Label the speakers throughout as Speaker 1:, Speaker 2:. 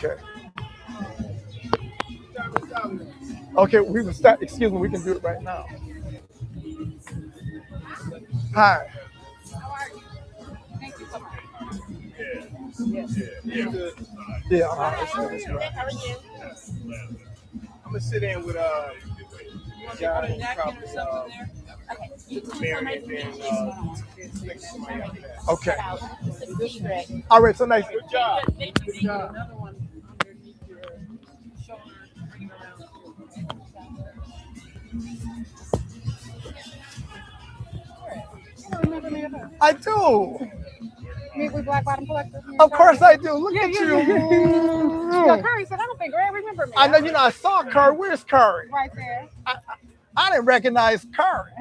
Speaker 1: Okay. Okay, we will start. Excuse me, we can do it right now. Hi.
Speaker 2: How are you? Thank you so much.
Speaker 1: Yeah.
Speaker 2: How are you?
Speaker 3: I'm gonna sit in with John and
Speaker 2: Napkin or something there? Okay.
Speaker 3: Mary and then next to somebody else.
Speaker 1: Okay.
Speaker 2: Correct.
Speaker 1: All right. So nice.
Speaker 3: Good job.
Speaker 2: Good job. Another one underneath your shoulder. Bring it around. You don't remember me at all?
Speaker 1: I do.
Speaker 2: Me with Black Bottom Collector?
Speaker 1: Of course I do. Look at you.
Speaker 2: Yo, Curry said, I don't think Greg remember me.
Speaker 1: I know. You know. I saw Curry. Where's Curry?
Speaker 2: Right there.
Speaker 1: I didn't recognize Curry.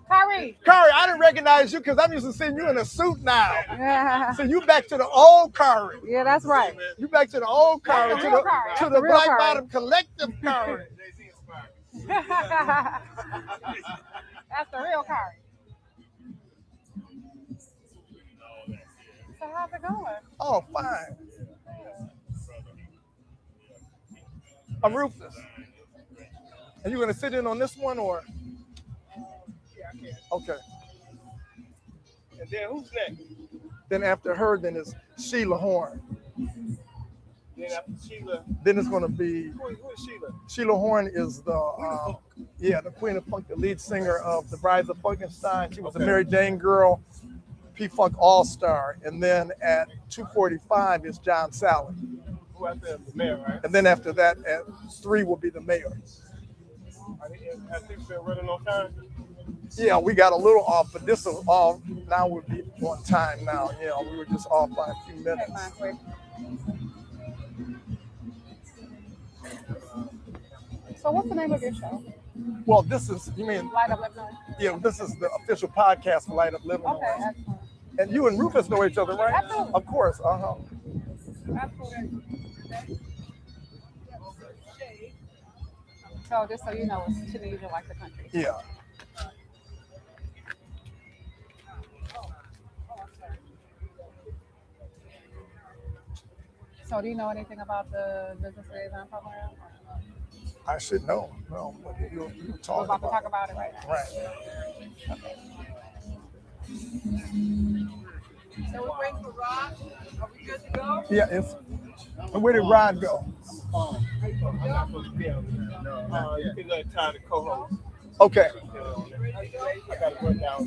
Speaker 2: Curry.
Speaker 1: Curry, I didn't recognize you because I'm used to seeing you in a suit now.
Speaker 2: Yeah,
Speaker 1: So you back to the old Curry.
Speaker 2: yeah, that's right.
Speaker 1: You back to the old Curry,
Speaker 2: That's
Speaker 1: to
Speaker 2: the real
Speaker 1: the
Speaker 2: Curry.
Speaker 1: to
Speaker 2: That's
Speaker 1: the
Speaker 2: the real
Speaker 1: Black
Speaker 2: Curry.
Speaker 1: Bottom Collective Curry.
Speaker 2: That's the real Curry. So how's it going?
Speaker 1: Oh, fine. I'm Rufus. Are you gonna sit in on this one or?
Speaker 3: Yeah, I can.
Speaker 1: Okay.
Speaker 3: And then who's next?
Speaker 1: Then after her, then it's Sheila Horn.
Speaker 3: Then after Sheila,
Speaker 1: Then it's gonna be
Speaker 3: who is Sheila?
Speaker 1: Sheila Horn is the the Queen of Funk, the lead singer of the Brides of Funkenstein. She was a Mary Jane girl, P-Funk All-Star. And then at 2:45 is John Sally.
Speaker 3: Who after the mayor, right?
Speaker 1: And then after that, at 3 will be the mayor.
Speaker 3: Has things been running on time?
Speaker 1: Yeah, we got a little off, but this is all, now we'll be on time now. You know, we were just off by a few
Speaker 2: Take
Speaker 1: minutes.
Speaker 2: mine quick. So what's the name of your show?
Speaker 1: Well, this is, you mean,
Speaker 2: Light Up Livernois?
Speaker 1: yeah, this is the official podcast for Light Up Livernois.
Speaker 2: Okay, excellent.
Speaker 1: And you and Rufus know each other, right?
Speaker 2: Absolutely.
Speaker 1: Of course,
Speaker 2: Absolutely. So just so you know, it's Tunisia like the country.
Speaker 1: Yeah.
Speaker 2: So do you know anything about the business liaison program?
Speaker 1: I should know. No, but you'll
Speaker 2: We're
Speaker 1: talk
Speaker 2: about to talk
Speaker 1: about
Speaker 2: about it right now.
Speaker 1: Right.
Speaker 2: So we're waiting for Rod. Are we good to go?
Speaker 1: Yeah, it's, and where did Rod go?
Speaker 3: I'm not supposed to be on there. You can let Ty, the co-host.
Speaker 1: Okay.
Speaker 3: I got to run down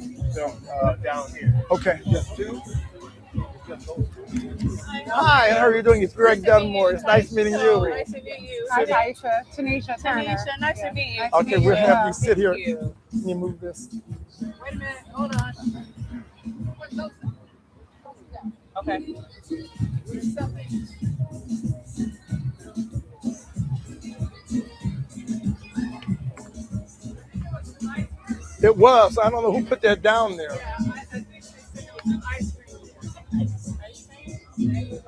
Speaker 3: here.
Speaker 1: Okay.
Speaker 3: Just two?
Speaker 1: Hi, how are you doing? It's Greg Dunmore. It's nice meeting you.
Speaker 4: Nice to meet you.
Speaker 2: Hi, Taisha. Tanisha Turner.
Speaker 4: Tanisha, nice to meet you.
Speaker 2: Nice to
Speaker 1: Okay,
Speaker 2: meet
Speaker 1: we'll
Speaker 2: you.
Speaker 1: have you sit here.
Speaker 4: Thank you.
Speaker 1: Can you move this?
Speaker 4: Wait a minute, hold on. Okay.
Speaker 1: It was. I don't know who put that down there.
Speaker 4: Maybe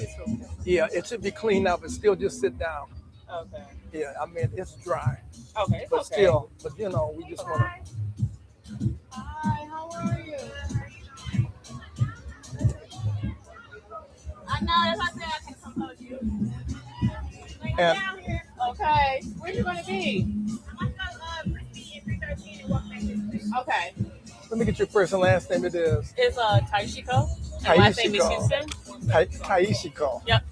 Speaker 4: it's okay.
Speaker 1: Yeah, it should be cleaned up and still just sit down.
Speaker 4: Okay.
Speaker 1: Yeah, I mean, it's dry.
Speaker 4: Okay, it's
Speaker 1: But
Speaker 4: okay.
Speaker 1: still, but you know, we just want to.
Speaker 4: Hi, how are you? I know, that's why I said I can come hold you. Bring it
Speaker 1: And-
Speaker 4: down here. Okay. Where you going to be? Okay.
Speaker 1: Let me get your first and last name. It is
Speaker 4: It's Taishiko. And last name is
Speaker 1: Taishiko.
Speaker 4: Houston.
Speaker 1: Taishiko.
Speaker 4: Yep.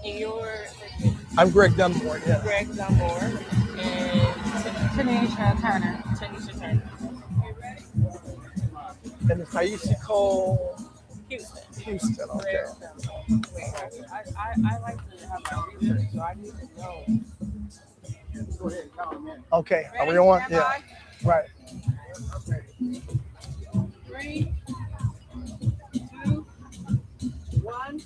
Speaker 4: And you're
Speaker 1: I'm Greg Dunmore. Yeah.
Speaker 4: Greg Dunmore and
Speaker 2: Tanisha Turner.
Speaker 4: Tanisha Turner.
Speaker 1: And it's Taishiko
Speaker 4: Houston.
Speaker 1: Houston. Okay.
Speaker 2: I like to have my research, so I need to know.
Speaker 3: Go ahead and count them in.
Speaker 1: Okay. Are we
Speaker 2: Ready?
Speaker 1: on?
Speaker 2: Stand
Speaker 1: Yeah.
Speaker 2: by.
Speaker 1: Right.
Speaker 2: 3, 2, 1.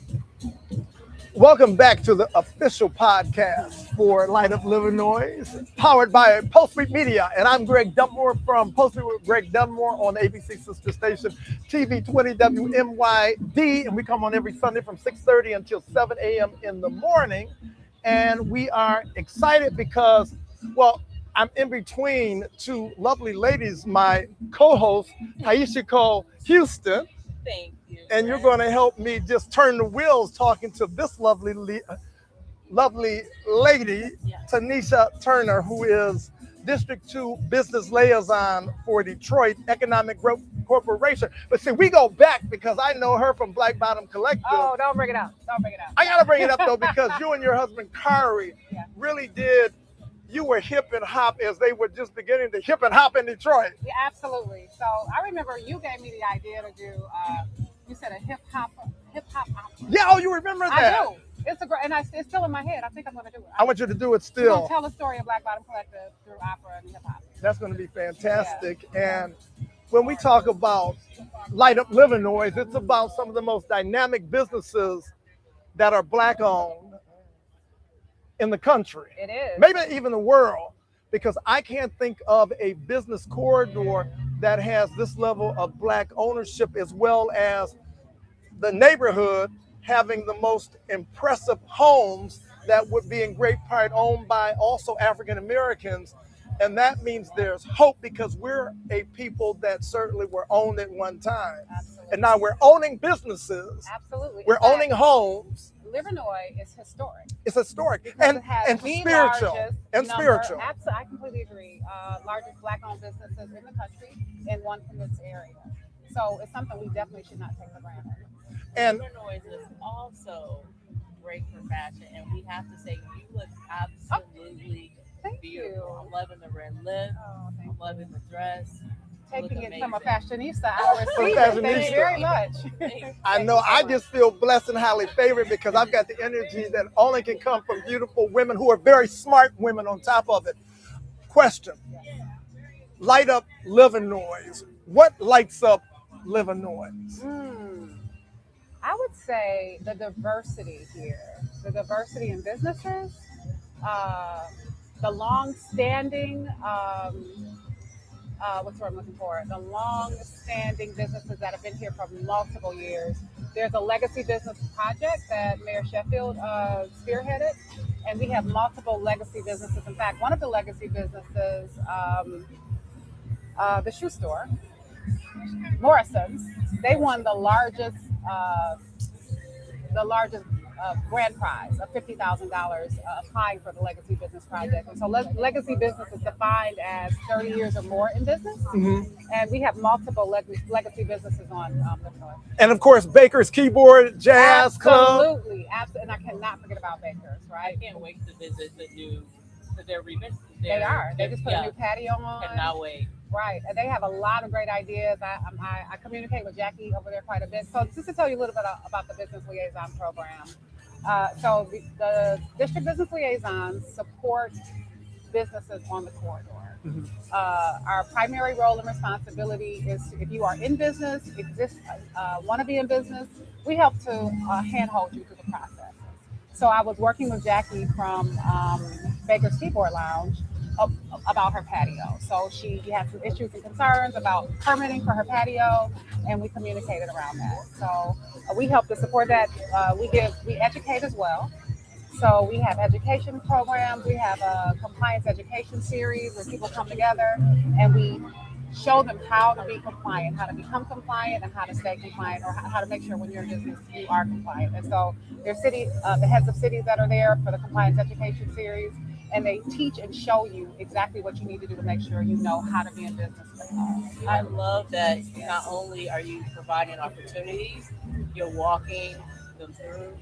Speaker 1: Welcome back to the official podcast for Light Up Livernois, powered by Post Street Media. And I'm Greg Dunmore from Post Street with Greg Dunmore on ABC sister station TV 20 WNYD. And we come on every Sunday from 6:30 until 7 a.m. in the morning. And we are excited because, well, I'm in between two lovely ladies, my co-host, Taishiko Houston,
Speaker 2: Thank you.
Speaker 1: and you're going to help me just turn the wheels talking to this lovely lady,
Speaker 2: Yeah.
Speaker 1: Tanisha Turner, who is District 2 Business Liaison for Detroit Economic Growth Corporation. But see, we go back because I know her from Black Bottom Collective.
Speaker 2: Oh, don't bring it up. Don't bring it up.
Speaker 1: I got to bring it up though because you and your husband, Kari,
Speaker 2: Yeah.
Speaker 1: really did. You were hip and hop as they were just beginning to hip and hop in Detroit.
Speaker 2: Yeah, absolutely. So I remember you gave me the idea to do. You said a hip hop opera.
Speaker 1: Yeah, oh, you remember that?
Speaker 2: I do. It's a great, and it's still in my head. I think I'm going to do it.
Speaker 1: I want you to do it
Speaker 2: We're
Speaker 1: still.
Speaker 2: going to tell the story of Black Bottom Collective through opera and hip hop.
Speaker 1: That's going to be fantastic. Yeah. And when we talk about Light Up Livernois, it's about some of the most dynamic businesses that are Black owned in the country.
Speaker 2: It is.
Speaker 1: Maybe even the world, because I can't think of a business corridor that has this level of Black ownership as well as the neighborhood having the most impressive homes that would be in great part owned by also African Americans. And that means there's hope because we're a people that certainly were owned at one time.
Speaker 2: Absolutely.
Speaker 1: And now we're owning businesses.
Speaker 2: Absolutely.
Speaker 1: We're owning homes.
Speaker 2: Livernois is historic.
Speaker 1: It's historic
Speaker 2: Because
Speaker 1: and
Speaker 2: it has the
Speaker 1: spiritual.
Speaker 2: largest
Speaker 1: And
Speaker 2: number-
Speaker 1: spiritual.
Speaker 2: I completely agree. Largest Black-owned businesses in the country and one from this area. So it's something we definitely should not take for granted.
Speaker 1: And
Speaker 5: Livernois is also great for fashion, and we have to say you look absolutely
Speaker 2: Thank
Speaker 5: beautiful.
Speaker 2: you.
Speaker 5: I'm loving the red lip.
Speaker 2: Oh, thank
Speaker 5: I'm loving the dress.
Speaker 2: Taking
Speaker 5: Look
Speaker 2: it from a
Speaker 5: amazing.
Speaker 2: fashionista, I
Speaker 1: From
Speaker 2: receive
Speaker 1: a
Speaker 2: it. Thank you
Speaker 1: fashionista.
Speaker 2: very much.
Speaker 1: I know I just feel blessed and highly favored because I've got the energy that only can come from beautiful women who are very smart women on top of it. Question. Light Up Livernois. What lights up Livernois?
Speaker 2: I would say the diversity here, the diversity in businesses, the long-standing, what's the word I'm looking for? The long-standing businesses that have been here for multiple years. There's a legacy business project that Mayor Sheffield spearheaded, and we have multiple legacy businesses. In fact, one of the legacy businesses, the shoe store, Morrison's, they won the largest grand prize of $50,000 applying for the Legacy Business Project. And so Legacy Business is defined as 30 years or more in business. And we have multiple legacy businesses on Livernois.
Speaker 1: And of course, Baker's Keyboard, Jazz Club.
Speaker 2: Absolutely. And I cannot forget about Baker's, right?
Speaker 5: I can't wait to visit the new, they're
Speaker 2: They are. They just put a new patio on.
Speaker 5: Cannot wait.
Speaker 2: Right, and they have a lot of great ideas. I communicate with Jackie over there quite a bit. So just to tell you a little bit about the Business Liaison Program. So the District Business Liaisons support businesses on the corridor. Our primary role and responsibility is if you are in business, want to be in business, we help to handhold you through the process. So I was working with Jackie from Baker's Keyboard Lounge about her patio. So she had some issues and concerns about permitting for her patio, and we communicated around that. So we help to support that. We educate as well. So we have education programs. We have a compliance education series where people come together and we show them how to be compliant, how to become compliant, and how to stay compliant, or how to make sure when you're in business you are compliant. And so there's the heads of cities that are there for the compliance education series, and they teach and show you exactly what you need to do to make sure you know how to be in business.
Speaker 5: I love that not only are you providing opportunities, you're walking them through,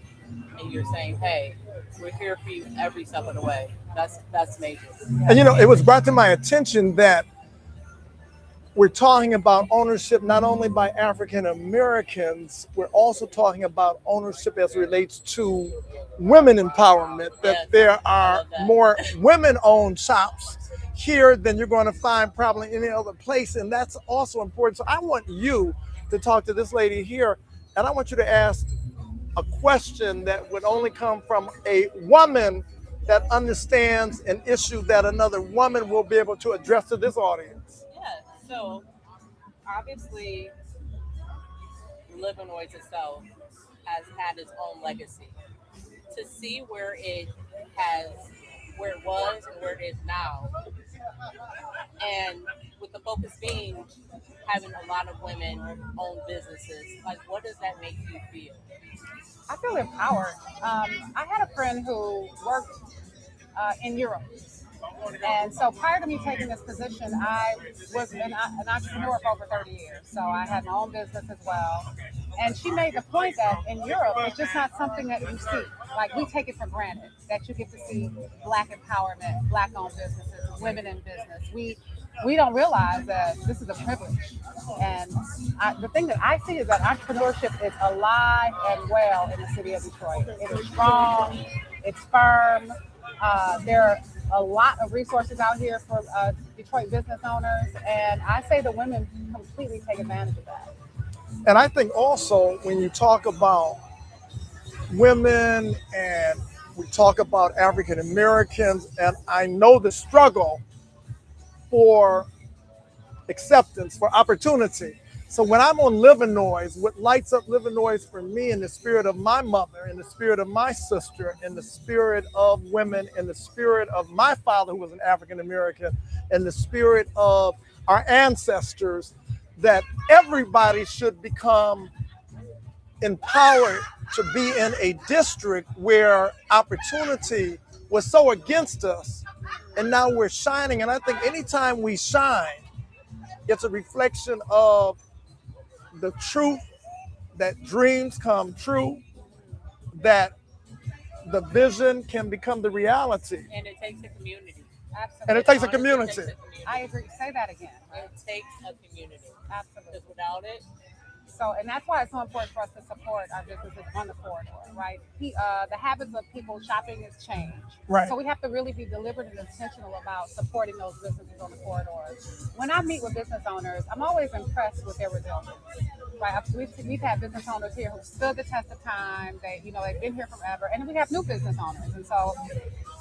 Speaker 5: and you're saying, "Hey, we're here for you every step of the way." That's major.
Speaker 1: And it was brought to my attention that we're talking about ownership not only by African Americans, we're also talking about ownership as it relates to women empowerment, that there are more women-owned shops here than you're going to find probably any other place, and that's also important. So I want you to talk to this lady here, and I want you to ask a question that would only come from a woman that understands an issue that another woman will be able to address to this audience.
Speaker 5: Yeah, so obviously Livernois itself has had its own legacy. To see where it was and where it is now, and with the focus being having a lot of women own businesses, like what does that make you feel?
Speaker 2: I feel empowered. I had a friend who worked in Europe. And so prior to me taking this position, I was an entrepreneur for over 30 years. So I had my own business as well. And she made the point that in Europe, it's just not something that you see. Like we take it for granted that you get to see Black empowerment, Black-owned businesses, women in business. We don't realize that this is a privilege. And the thing that I see is that entrepreneurship is alive and well in the city of Detroit. It is strong, it's firm. There are a lot of resources out here for Detroit business owners, and I say the women completely take advantage of that.
Speaker 1: And I think also when you talk about women and we talk about African Americans, and I know the struggle for acceptance, for opportunity. So when I'm on Livernois, what lights up Livernois for me in the spirit of my mother, in the spirit of my sister, in the spirit of women, in the spirit of my father who was an African American, in the spirit of our ancestors, that everybody should become empowered to be in a district where opportunity was so against us, and now we're shining. And I think anytime we shine, it's a reflection of the truth that dreams come true, that the vision can become the reality.
Speaker 5: And it takes a community.
Speaker 2: Absolutely.
Speaker 1: And it takes a
Speaker 5: Honestly,
Speaker 1: community.
Speaker 5: It takes a community.
Speaker 2: I agree. Say that again.
Speaker 5: It takes a community.
Speaker 2: Absolutely.
Speaker 5: Because without it,
Speaker 2: So, and that's why it's so important for us to support our businesses on the corridor, right? The habits of people shopping has changed.
Speaker 1: Right.
Speaker 2: So we have to really be deliberate and intentional about supporting those businesses on the corridors. When I meet with business owners, I'm always impressed with their resilience. Right? We've had business owners here who stood the test of time. They've been here forever, and we have new business owners. And so,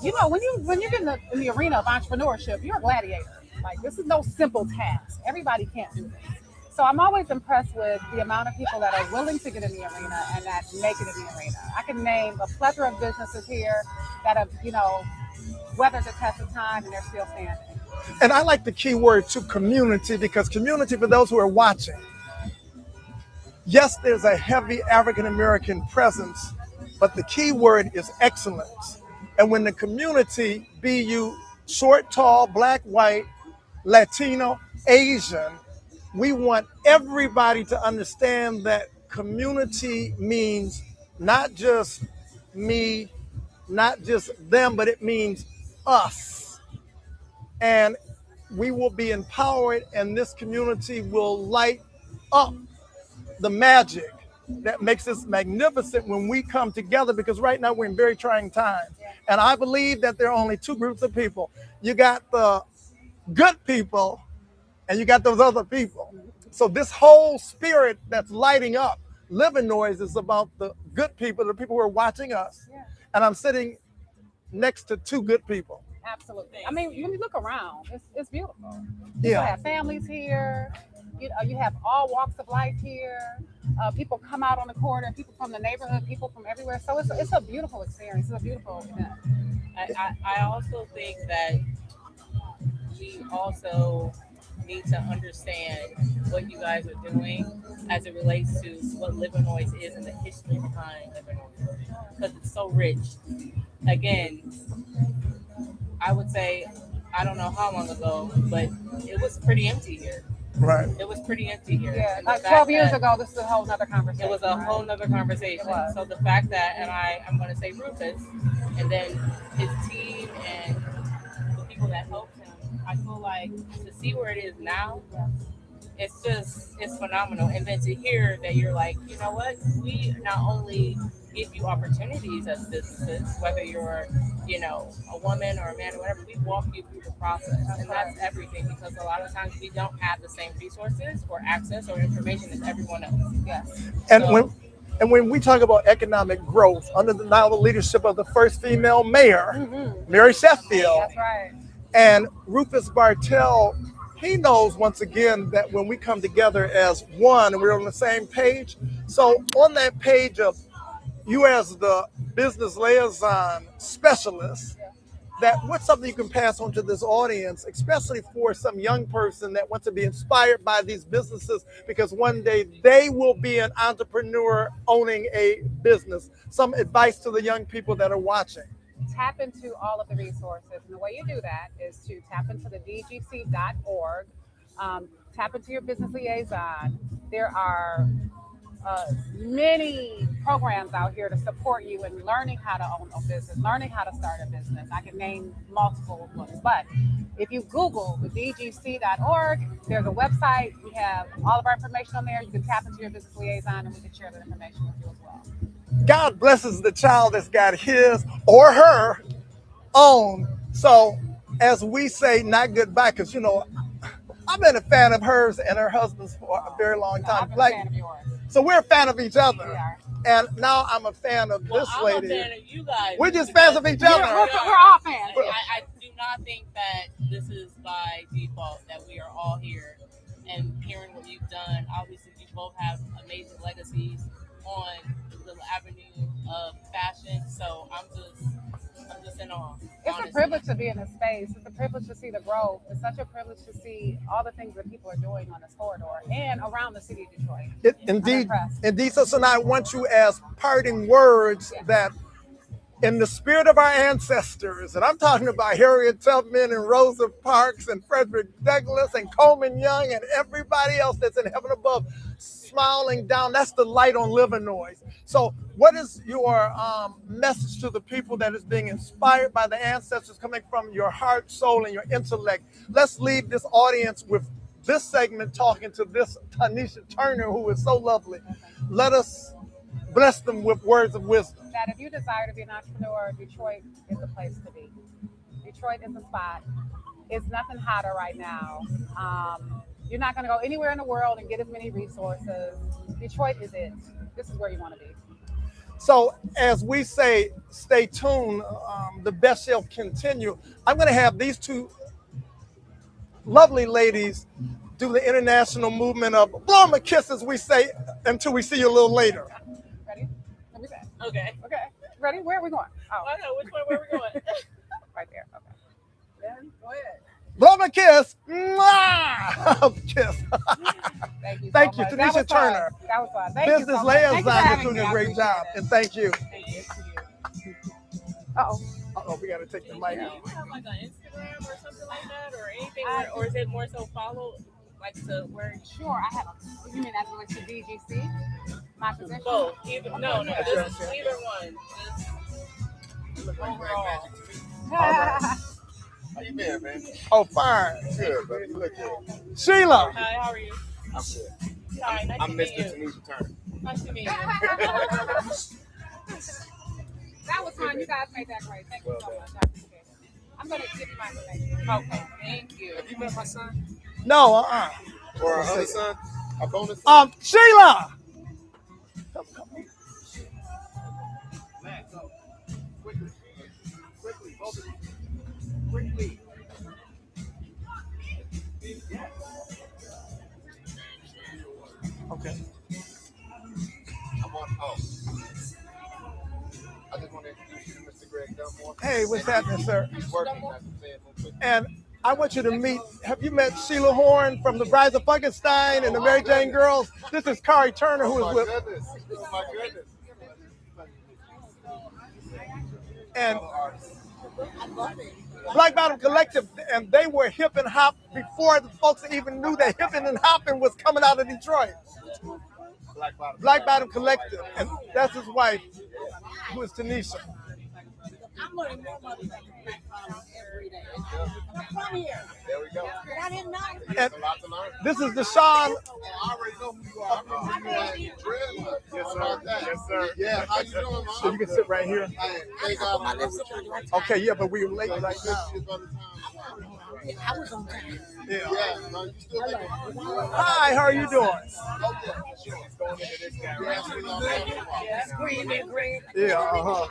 Speaker 2: when you get in the arena of entrepreneurship, you're a gladiator. Like this is no simple task. Everybody can't do this. So I'm always impressed with the amount of people that are willing to get in the arena and that make it in the arena. I can name a plethora of businesses here that have, weathered the test of time and they're still standing.
Speaker 1: And I like the key word to community, because community, for those who are watching, yes, there's a heavy African American presence, but the key word is excellence. And when the community, be you short, tall, Black, white, Latino, Asian, we want everybody to understand that community means not just me, not just them, but it means us. And we will be empowered, and this community will light up the magic that makes us magnificent when we come together, because right now we're in very trying times. And I believe that there are only two groups of people. You got the good people and you got those other people. So this whole spirit that's lighting up Livernois is about the good people, the people who are watching us.
Speaker 2: Yeah.
Speaker 1: And I'm sitting next to two good people.
Speaker 2: Absolutely. I mean, when you look around, it's beautiful.
Speaker 1: Yeah.
Speaker 2: People have families here. You have all walks of life here. People come out on the corner, people from the neighborhood, people from everywhere. So it's a beautiful experience. It's a beautiful event.
Speaker 5: I also think that we also need to understand what you guys are doing as it relates to what Livernois is and the history behind Livernois, because it's so rich. Again, I would say, I don't know how long ago, but it was pretty empty here.
Speaker 1: Right.
Speaker 5: It was pretty empty here.
Speaker 2: Yeah,
Speaker 5: And
Speaker 2: like
Speaker 5: the
Speaker 2: 12
Speaker 5: fact
Speaker 2: years
Speaker 5: that-
Speaker 2: ago, this is a whole nother conversation.
Speaker 5: It was a whole nother conversation.
Speaker 2: It was.
Speaker 5: So the fact that, and I'm going to say Rufus, and then his team and the people that helped him, I feel like to see where it is now, it's phenomenal. And then to hear that you're like, you know what, we not only give you opportunities as businesses, whether you're, a woman or a man or whatever, we walk you through the process. And that's everything, because a lot of times we don't have the same resources or access or information as everyone else.
Speaker 2: Yes.
Speaker 1: And when we talk about economic growth under the now the leadership of the first female mayor, Mary Sheffield,
Speaker 2: That's right.
Speaker 1: and Rufus Bartell, he knows once again that when we come together as one and we're on the same page. So on that page of you as the business liaison specialist, that what's something you can pass on to this audience, especially for some young person that wants to be inspired by these businesses because one day they will be an entrepreneur owning a business. Some advice to the young people that are watching.
Speaker 2: Tap into all of the resources. And the way you do that is to tap into the dgc.org, tap into your business liaison. There are many programs out here to support you in learning how to own a business, learning how to start a business. I can name multiple ones, but if you Google the dgc.org, there's a website. We have all of our information on there. You can tap into your business liaison and we can share that information with you as well.
Speaker 1: God blesses the child that's got his or her own. So, as we say, not goodbye, because I've been a fan of hers and her husband's for a very long
Speaker 2: No, I've
Speaker 1: time.
Speaker 2: been a fan of yours.
Speaker 1: So we're a fan of each
Speaker 2: We
Speaker 1: other.
Speaker 2: are.
Speaker 1: And now I'm a fan of this
Speaker 5: I'm
Speaker 1: lady.
Speaker 5: a fan of you guys.
Speaker 1: We're just fans of each other.
Speaker 2: We're all fans.
Speaker 5: I do not think that this is by default that we are all here and hearing what you've done. Obviously, you both have amazing legacies on the avenue of fashion. So I'm just in awe.
Speaker 2: It's a privilege to be in this space. It's a privilege to see the growth. It's such a privilege to see all the things that people are doing on this corridor and around the city of Detroit.
Speaker 1: Indeed. So now I want you as parting words that in the spirit of our ancestors, and I'm talking about Harriet Tubman and Rosa Parks and Frederick Douglass and Coleman Young and everybody else that's in heaven above smiling down. That's the light on Livernois. So what is your message to the people that is being inspired by the ancestors coming from your heart, soul, and your intellect? Let's leave this audience with this segment talking to this Tanisha Turner, who is so lovely. Let us bless them with words of wisdom.
Speaker 2: That if you desire to be an entrepreneur, Detroit is the place to be. Detroit is the spot. It's nothing hotter right now. You're not going to go anywhere in the world and get as many resources. Detroit is it. This is where you want to be.
Speaker 1: So as we say, stay tuned. The best shall continue. I'm going to have these two lovely ladies do the international movement of blow 'em a kiss, as we say, until we see you a little later.
Speaker 2: Ready? Let me see.
Speaker 5: Okay.
Speaker 2: Okay. Ready? Where are we going? Oh,
Speaker 5: I know which one. Where we going?
Speaker 2: right there. Okay. Then go ahead.
Speaker 1: Blow 'em a kiss. Mwah! Kiss.
Speaker 2: Thank you.
Speaker 1: Thank
Speaker 2: so
Speaker 1: you,
Speaker 2: much.
Speaker 1: Tanisha
Speaker 2: That was fun.
Speaker 1: Turner.
Speaker 2: That was fun. Thank you
Speaker 1: Business
Speaker 2: so much. Thank you for
Speaker 1: liaison,
Speaker 2: having
Speaker 1: you're doing
Speaker 2: me.
Speaker 1: a
Speaker 2: I
Speaker 1: great
Speaker 2: appreciate
Speaker 1: job.
Speaker 2: it.
Speaker 1: And thank you.
Speaker 2: Thank you.
Speaker 1: Uh-oh, we got to take the mic.
Speaker 5: Do you have like an Instagram or something like that, or anything, or is it more so follow, like to where?
Speaker 2: Sure, I have. You mean as relates to DGC? My position?
Speaker 5: Both. No. This is either one. Just overall.
Speaker 3: How you been, man?
Speaker 1: Oh, fine.
Speaker 3: Good, buddy. You look good.
Speaker 1: Sheila.
Speaker 5: Hi, how are you?
Speaker 3: I'm good.
Speaker 5: Hi, nice
Speaker 3: I'm
Speaker 5: to meet
Speaker 3: Mr.
Speaker 5: you.
Speaker 3: Tanisha Turner.
Speaker 5: Nice to meet you.
Speaker 2: That was fun. You guys made that great. Thank you so much. I appreciate it. I'm going to give you my information.
Speaker 5: Okay, thank you.
Speaker 3: Have you met my son?
Speaker 1: No,
Speaker 3: Or our other son? Our bonus son?
Speaker 1: Sheila.
Speaker 3: Quickly, both of you. Quickly.
Speaker 1: Okay.
Speaker 3: I'm on. I just want to introduce you to Mr. Greg Dunmore.
Speaker 1: Hey, what's happening, sir?
Speaker 3: He's working, as I'm saying, real quick.
Speaker 1: And I want you to meet, have you met Sheila Horn from the Brides of Frankenstein and the Mary Jane Girls? This is Kari Turner, who
Speaker 3: Oh
Speaker 1: is
Speaker 3: my
Speaker 1: with,
Speaker 3: goodness. Oh my goodness.
Speaker 1: and Black Bottom Collective, and they were hip and hop before the folks even knew that hip and hopping was coming out of Detroit. Black Bottom Collective, and that's his wife, who is Tanisha.
Speaker 4: I'm learning more about Black Bottom every day. I'm from here.
Speaker 3: There we go.
Speaker 4: But I didn't know.
Speaker 1: And
Speaker 3: A lot to learn.
Speaker 1: this is Deshaun.
Speaker 3: I already know who you are. I remember you had dreadlocks. Yes, sir. Yes, sir. Yeah, how you doing, man?
Speaker 1: So you can sit right here.
Speaker 3: Hey, thank God I'm with you.
Speaker 1: Okay, yeah, but we were late right now.
Speaker 4: I was on time.
Speaker 1: Yeah.
Speaker 3: Yeah, no, you still making
Speaker 1: Hi, how are you doing?
Speaker 3: okay. Going into this guy right
Speaker 4: Screaming, green.
Speaker 1: Yeah, uh-huh.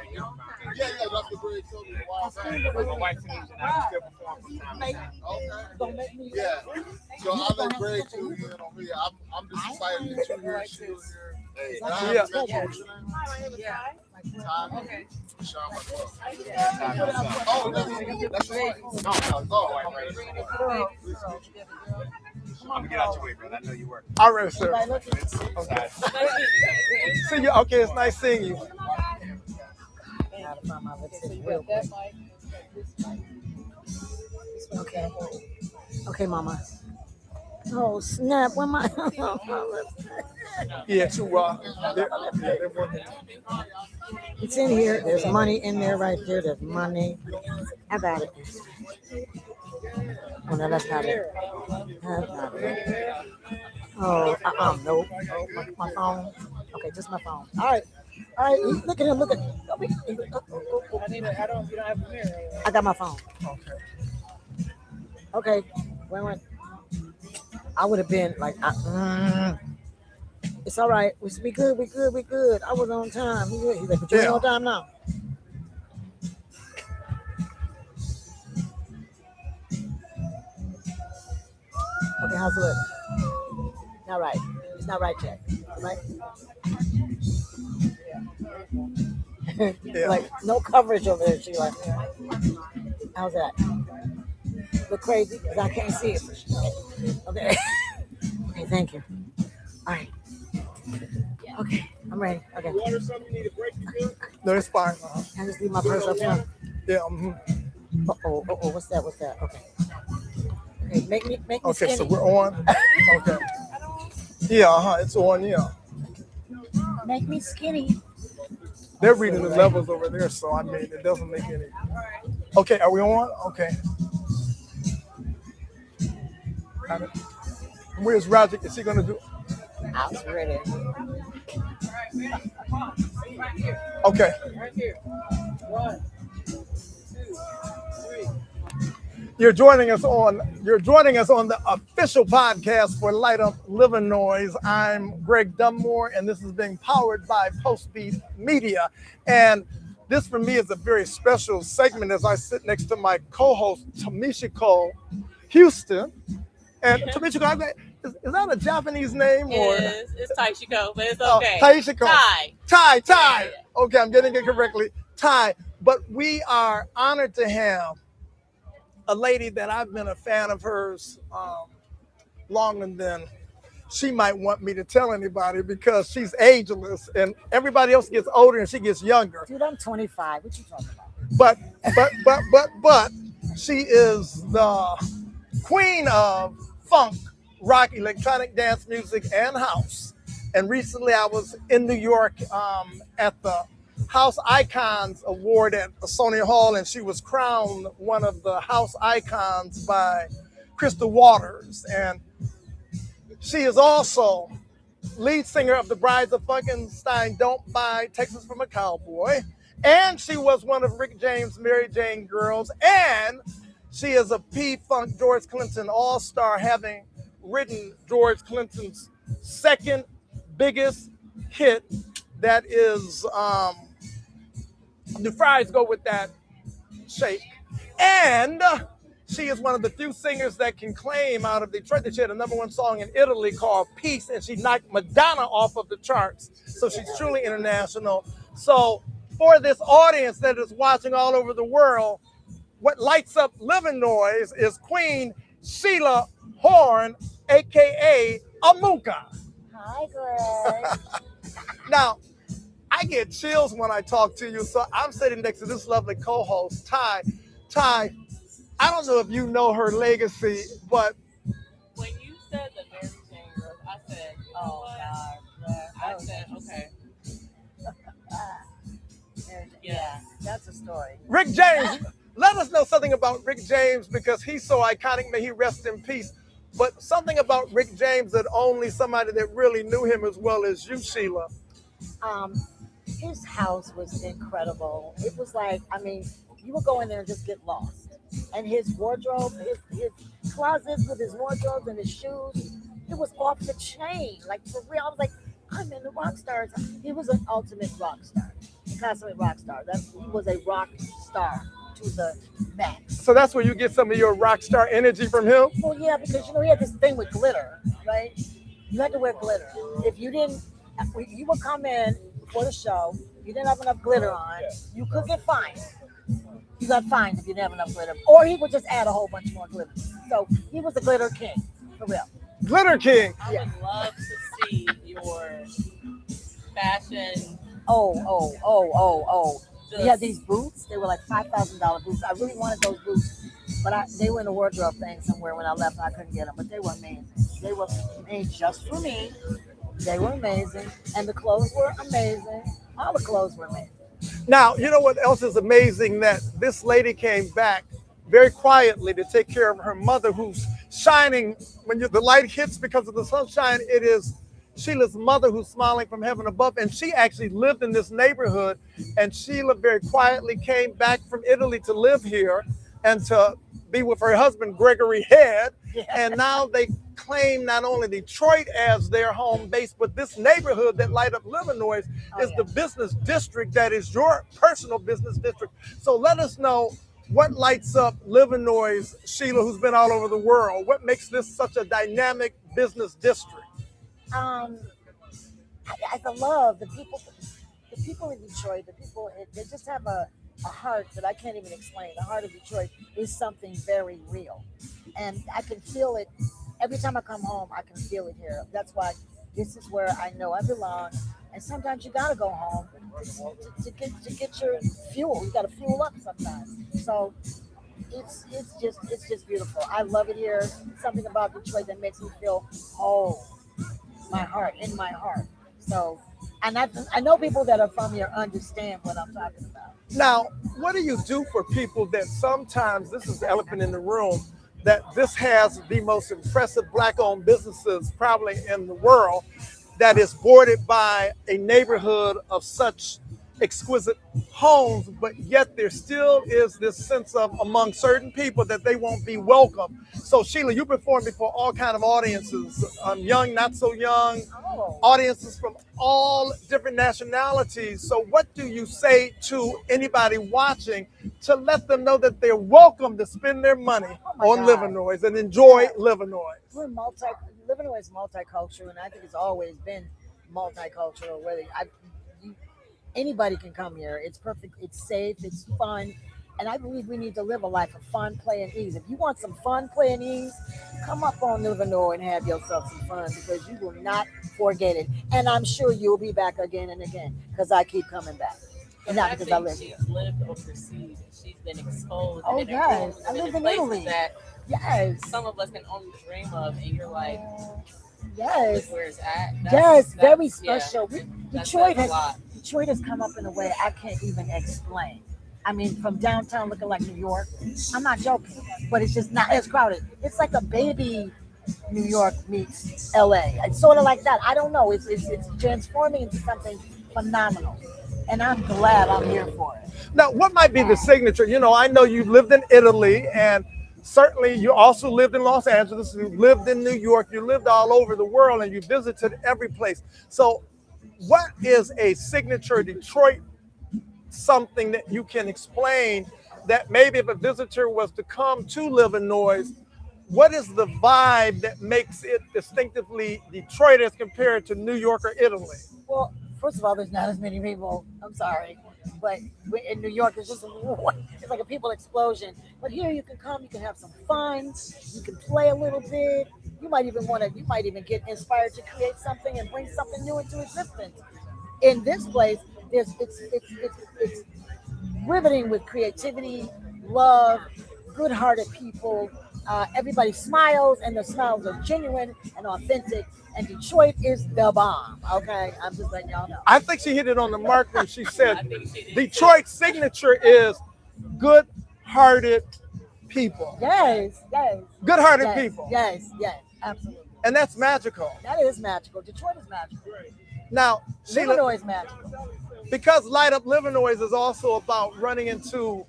Speaker 3: Yeah, that's the great told me a while back.
Speaker 6: My wife Tanisha and I still perform from time to time.
Speaker 3: Okay.
Speaker 4: Don't make me.
Speaker 3: Yeah. So I'll let Greg tune in on me. I'm just excited that you're here, Sheila here. Hey,
Speaker 1: Yeah.
Speaker 2: Okay.
Speaker 3: Oh, that's right. No, go.
Speaker 6: I'm gonna get out your way, brother. I know you work.
Speaker 1: All right, sir.
Speaker 6: Okay.
Speaker 1: See you. Okay, it's nice seeing you.
Speaker 4: Okay. Okay, Mama. Oh snap! Where my?
Speaker 1: Yeah, they're working.
Speaker 4: It's in here. There's money in there right there. There's money. I got it. Oh no, that's not it. That's not it. Oh, nope. Oh, my phone. Okay, just my phone. All right. Look at him. Look at. I got my phone. Okay. Wait. I would have been like, it's all right. We good. I was on time. We good. He's like, but you ain't on time now. Okay, how's it look? Not right. It's not right yet. Right?
Speaker 1: Yeah.
Speaker 4: Like, no coverage over there. She like, how's that? Look crazy because I can't see it. Okay. Okay, thank you. All right. Okay, I'm ready. Okay.
Speaker 6: Water, something you need a break? You good?
Speaker 1: No, it's fine.
Speaker 4: I just leave my purse up here.
Speaker 1: Yeah.
Speaker 4: What's that? Okay. Okay, make me
Speaker 1: Okay,
Speaker 4: skinny.
Speaker 1: so we're on. Okay. Yeah, it's on. Yeah.
Speaker 4: Make me skinny.
Speaker 1: They're reading the levels over there, so I mean, it doesn't make any. Okay, are we on? Okay. Where's Roger? Is he gonna do?
Speaker 4: I was ready.
Speaker 1: Okay.
Speaker 2: Right here. 1, 2, 3.
Speaker 1: You're joining us on the official podcast for Light Up Livernois. I'm Greg Dunmore, and this is being powered by Postbeat Media. And this for me is a very special segment as I sit next to my co-host Tamishiko Houston. And Tamishiko, is that a Japanese name or?
Speaker 5: It's Taishiko, but it's okay.
Speaker 1: Taishiko.
Speaker 5: Ty.
Speaker 1: Yeah. Okay, I'm getting it correctly. Ty. But we are honored to have a lady that I've been a fan of hers longer than she might want me to tell anybody because she's ageless and everybody else gets older and she gets younger.
Speaker 4: Dude, I'm 25. What you talking about?
Speaker 1: But she is the queen of funk, rock, electronic dance music, and house. And recently I was in New York at the House Icons Award at Sony Hall, and she was crowned one of the House Icons by Crystal Waters. And she is also lead singer of the Brides of Funkenstein, Don't Buy Texas from a Cowboy. And she was one of Rick James' Mary Jane Girls. And she is a P-Funk George Clinton all-star, having written George Clinton's second biggest hit. That is, the fries go with that shake. And she is one of the few singers that can claim out of Detroit that she had a #1 song in Italy called Peace, and she knocked Madonna off of the charts. So she's truly international. So for this audience that is watching all over the world, what lights up Livernois is Queen Sheila Horn, a.k.a. Amuka.
Speaker 4: Hi, Greg.
Speaker 1: Now, I get chills when I talk to you, so I'm sitting next to this lovely co-host, Ty. Ty, I don't know if you know her legacy, but
Speaker 5: When you said the Mary Jane Girls, I said, oh, God. I said, okay.
Speaker 4: Yeah, that's a story.
Speaker 1: Rick James, let us know something about Rick James because he's so iconic, may he rest in peace. But something about Rick James that only somebody that really knew him as well as you, Sheila.
Speaker 4: His house was incredible. It was like, I mean, you would go in there and just get lost. And his wardrobe, his closets with his wardrobes and his shoes, it was off the chain. Like, for real. I was like, I'm in the rock stars. He was an ultimate rock star, a consummate rock star. He was a rock star to the max.
Speaker 1: So that's where you get some of your rock star energy from him?
Speaker 4: Well, yeah, because, he had this thing with glitter, right? You had to wear glitter. If you didn't You would come in before the show. You didn't have enough glitter on. You could get fined. You got fined if you didn't have enough glitter. Or he would just add a whole bunch more glitter. So he was a glitter king, for real.
Speaker 1: Glitter King.
Speaker 5: I would love to see your fashion.
Speaker 4: Oh. We had
Speaker 5: Just,
Speaker 4: these boots. They were like $5,000 boots. I really wanted those boots, but they were in a wardrobe thing somewhere when I left. And I couldn't get them, but they were amazing. They were made just for me. They were amazing, and the clothes were amazing. All the clothes were amazing.
Speaker 1: Now, you know what else is amazing? That this lady came back very quietly to take care of her mother, who's shining when the light hits because of the sunshine. It is Sheila's mother who's smiling from heaven above. And she actually lived in this neighborhood. And Sheila very quietly came back from Italy to live here and to be with her husband, Gregory Head.
Speaker 4: Yeah.
Speaker 1: And now they claim not only Detroit as their home base, but this neighborhood that Light Up Livernois is the business district that is your personal business district. So let us know what lights up Livernois, Sheila, who's been all over the world. What makes this such a dynamic business district?
Speaker 4: I love the people in Detroit. They just have a heart that I can't even explain. The heart of Detroit is something very real, and I can feel it every time I come home. I can feel it here. That's why this is where I know I belong. And sometimes you gotta go home to get your fuel. You gotta fuel up sometimes. So it's just beautiful. I love it here. Something about Detroit that makes me feel whole. In my heart. So, and I know people that are from here understand what I'm talking about.
Speaker 1: Now, what do you do for people that sometimes, this is the elephant in the room, that this has the most impressive Black-owned businesses probably in the world, that is bordered by a neighborhood of such exquisite homes, but yet there still is this sense of among certain people that they won't be welcome. So Sheila, you perform before all kind of audiences, young, not so young, audiences from all different nationalities. So what do you say to anybody watching to let them know that they're welcome to spend their money on Livernois and enjoy Livernois?
Speaker 4: Livernois is multicultural, and I think it's always been multicultural. Anybody can come here. It's perfect. It's safe. It's fun. And I believe we need to live a life of fun, play, and ease. If you want some fun, play, and ease, come up on Livernois and have yourself some fun, because you will not forget it. And I'm sure you'll be back again and again, because I keep coming back. And not because I live here.
Speaker 5: She's lived overseas. She's been exposed.
Speaker 4: Oh, yes. I lived in Italy.
Speaker 5: That
Speaker 4: yes.
Speaker 5: some of us can only dream of, and you're like,
Speaker 4: yes.
Speaker 5: Where it's at.
Speaker 4: Yes, very special.
Speaker 5: Yeah,
Speaker 4: Detroit has come up in a way I can't even explain. I mean, from downtown looking like New York. I'm not joking, but it's just not as crowded. It's like a baby New York meets LA. It's sort of like that. I don't know. It's transforming into something phenomenal. And I'm glad I'm here for it.
Speaker 1: Now, what might be the signature? You know, I know you've lived in Italy, and certainly you also lived in Los Angeles, you lived in New York, you lived all over the world, and you visited every place. So what is a signature Detroit something that you can explain that maybe if a visitor was to come to Livernois, what is the vibe that makes it distinctively Detroit as compared to New York or Italy?
Speaker 4: Well, first of all, there's not as many people. I'm sorry. But in New York, it's like a people explosion. But here you can come, you can have some fun, you can play a little bit. You might even get inspired to create something and bring something new into existence. In this place, it's riveting with creativity, love, good-hearted people. Everybody smiles, and the smiles are genuine and authentic. And Detroit is the bomb. Okay, I'm just letting y'all know.
Speaker 1: I think she hit it on the mark when she said Detroit's signature is good-hearted people.
Speaker 4: Yes.
Speaker 1: Good-hearted people.
Speaker 4: Yes, absolutely.
Speaker 1: And that's magical.
Speaker 4: That is magical. Detroit is magical.
Speaker 1: Now,
Speaker 4: Livernois is magical.
Speaker 1: Because Light Up Livernois is also about running into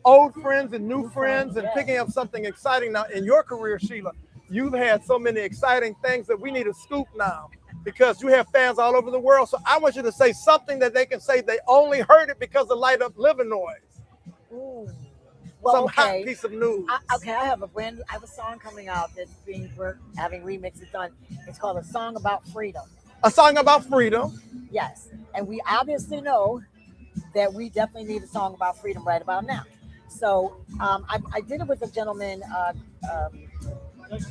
Speaker 1: old friends and new friends and picking up something exciting. Now, in your career, Sheila, you've had so many exciting things that we need a scoop now, because you have fans all over the world. So I want you to say something that they can say they only heard it because of Light Up Livernois.
Speaker 4: Ooh. Well,
Speaker 1: some hot piece of news.
Speaker 4: I have a song coming out that's having remixes done. It's called A Song About Freedom.
Speaker 1: A song about freedom.
Speaker 4: Yes, and we obviously know that we definitely need a song about freedom right about now. So I did it with a gentleman,